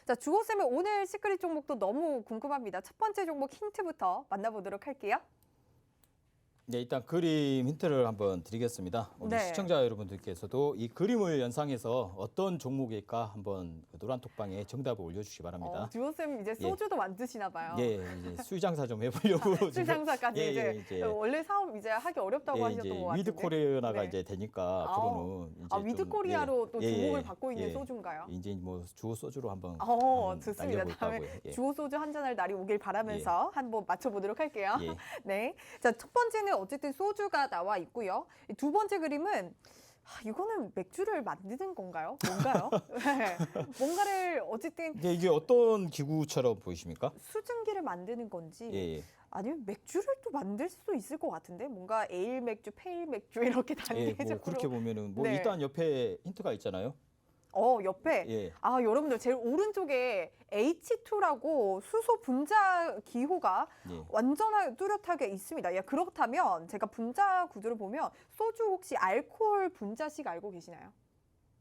자, 주호쌤의 오늘 시크릿 종목도 너무 궁금합니다. 첫 번째 종목 힌트부터 만나보도록 할게요. 네, 일단 그림 힌트를 한번 드리겠습니다. 우리 네. 시청자 여러분들께서도 이 그림을 연상해서 어떤 종목일까 한번 노란톡방에 정답을 올려주시기 바랍니다. 주호쌤 이제 소주도 만드시나 봐요. 예, 이제 술 장사 좀 해보려고 술 장사까지 예, 이제 원래 사업 이제 하기 어렵다고 하셨던 이제 것 같은데. 위드 코리아가 네. 이제 되니까 앞으로는 이제 위드 좀, 코리아로 또 주목을 예, 받고 있는 예. 소주인가요? 이제 뭐 주호 소주로 한번 좋습니다. 날려볼까 다음에 하고요. 예. 주호 소주 한 잔할 날이 오길 바라면서 한번 맞춰보도록 할게요. 예. 네. 자, 첫 번째는 어쨌든 소주가 나와 있고요. 두 번째 그림은 이거는 맥주를 만드는 건가요? 뭔가요? 네. 뭔가를 어쨌든 근데 이게 어떤 기구처럼 보이십니까? 수증기를 만드는 건지 예, 예. 아니면 맥주를 또 만들 수도 있을 것 같은데 뭔가 에일 맥주, 페일 맥주 이렇게 예, 단계적으로. 뭐 그렇게 보면은 뭐 네. 일단 옆에 힌트가 있잖아요. 옆에 예. 여러분들 제일 오른쪽에 H2라고 수소 분자 기호가 예. 완전하게 뚜렷하게 있습니다. 야, 그렇다면 제가 분자 구조를 보면 소주 혹시 알코올 분자식 알고 계시나요?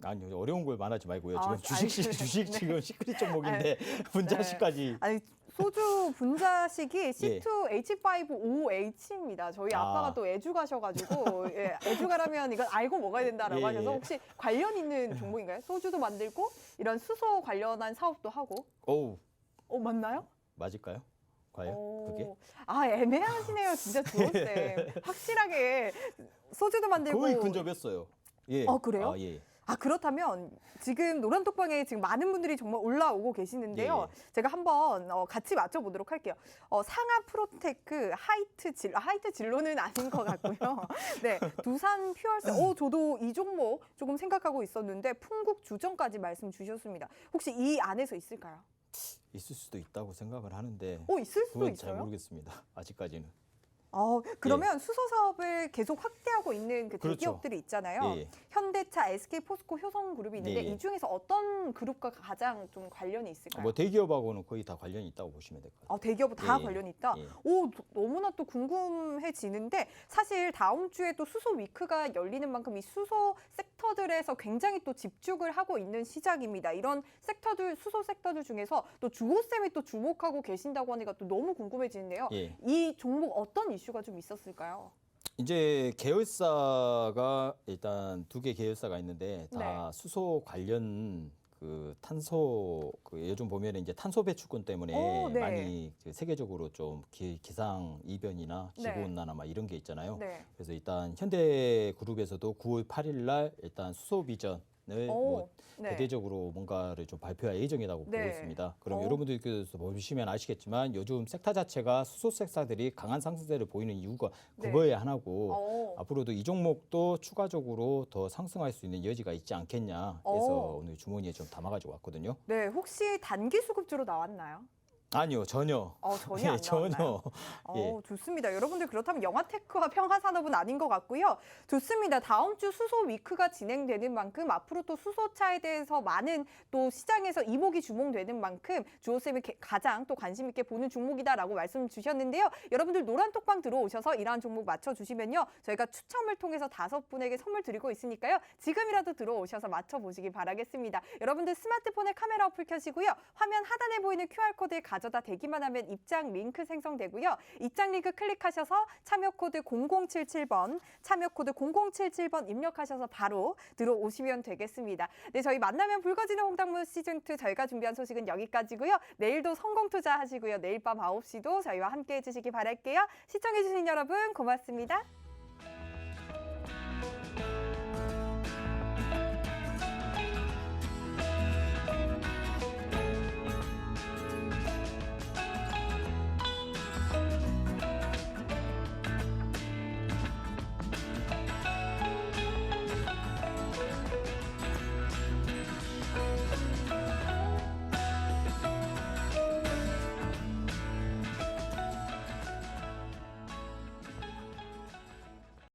아니요, 어려운 걸 말하지 말고요. 아, 지금 주식 네. 지금 시크릿 종목인데 분자식까지. 아니 소주 분자식이 C2H5OH입니다. 저희 아빠가 또 애주 가셔가지고 애주가라면 이건 알고 먹어야 된다라고 예, 하셔서 예. 혹시 관련 있는 종목인가요? 소주도 만들고 이런 수소 관련한 사업도 하고. 어우, 맞나요? 맞을까요? 과연 그게? 애매하시네요, 진짜 주호쌤. 확실하게 소주도 만들고. 거의 근접했어요. 예. 그래요? 예. 그렇다면 지금 노란톡방에 지금 많은 분들이 정말 올라오고 계시는데요. 제가 한번 같이 맞춰보도록 할게요. 상하 프로테크 하이트 진로는 아닌 것 같고요. 네, 두산 퓨얼스. 저도 이 종목 조금 생각하고 있었는데 풍국 주정까지 말씀 주셨습니다. 혹시 이 안에서 있을까요? 있을 수도 있다고 생각을 하는데. 있을 수도 그건 잘 있어요? 모르겠습니다. 아직까지는. 그러면 수소 사업을 계속 확대하고 있는 그 그렇죠. 대기업들이 있잖아요. 예. 현대차, SK포스코, 효성그룹이 있는데 예, 예. 이 중에서 어떤 그룹과 가장 좀 관련이 있을까요? 뭐 대기업하고는 거의 다 관련이 있다고 보시면 될 것 같아요. 대기업은 다 예, 관련이 있다? 예. 너무나 또 궁금해지는데 사실 다음 주에 또 수소 위크가 열리는 만큼 이 수소 섹터들에서 굉장히 또 집중을 하고 있는 시작입니다. 이런 섹터들, 수소 섹터들 중에서 또 주호쌤이 또 주목하고 계신다고 하니까 또 너무 궁금해지는데요. 예. 이 종목 어떤 이슈가 좀 있었을까요? 이제 계열사가 일단 2개 계열사가 있는데 다 네. 수소 관련 그 탄소 요즘 보면 이제 탄소 배출권 때문에 네. 많이 세계적으로 좀 기상 이변이나 기후 네. 온난화 막 이런 게 있잖아요. 네. 그래서 일단 현대그룹에서도 9월 8일 날 일단 수소 비전을 뭐 네. 대대적으로 뭔가를 좀 발표할 예정이라고 네. 보고 있습니다. 그럼 여러분들께서 보시면 아시겠지만 요즘 섹터 자체가 수소 섹터들이 강한 상승세를 보이는 이유가 네. 그거에 하나고 어. 앞으로도 이 종목도 추가적으로 더 상승할 수 있는 여지가 있지 않겠냐 해서 오늘 주머니에 좀 담아가지고 왔거든요. 네, 혹시 단기 수급주로 나왔나요? 아니요, 전혀. 전혀 안 예, 전혀. 나왔나요? 예. 좋습니다. 여러분들 그렇다면 영화테크와 평화산업은 아닌 것 같고요. 좋습니다. 다음 주 수소 위크가 진행되는 만큼 앞으로 또 수소차에 대해서 많은 또 시장에서 이목이 주목되는 만큼 주호쌤이 가장 또 관심 있게 보는 종목이다라고 말씀 주셨는데요. 여러분들 노란톡방 들어오셔서 이러한 종목 맞춰주시면요. 저희가 추첨을 통해서 5분에게 선물 드리고 있으니까요. 지금이라도 들어오셔서 맞춰보시기 바라겠습니다. 여러분들 스마트폰에 카메라 어플 켜시고요. 화면 하단에 보이는 QR코드에 가져다 대기만 하면 입장 링크 생성되고요. 입장 링크 클릭하셔서 참여 코드 0077번, 참여 코드 0077번 입력하셔서 바로 들어오시면 되겠습니다. 네, 저희 만나면 붉어지는 홍당무 시즌2 저희가 준비한 소식은 여기까지고요. 내일도 성공 투자하시고요. 내일 밤 9시도 저희와 함께 해주시기 바랄게요. 시청해주신 여러분 고맙습니다.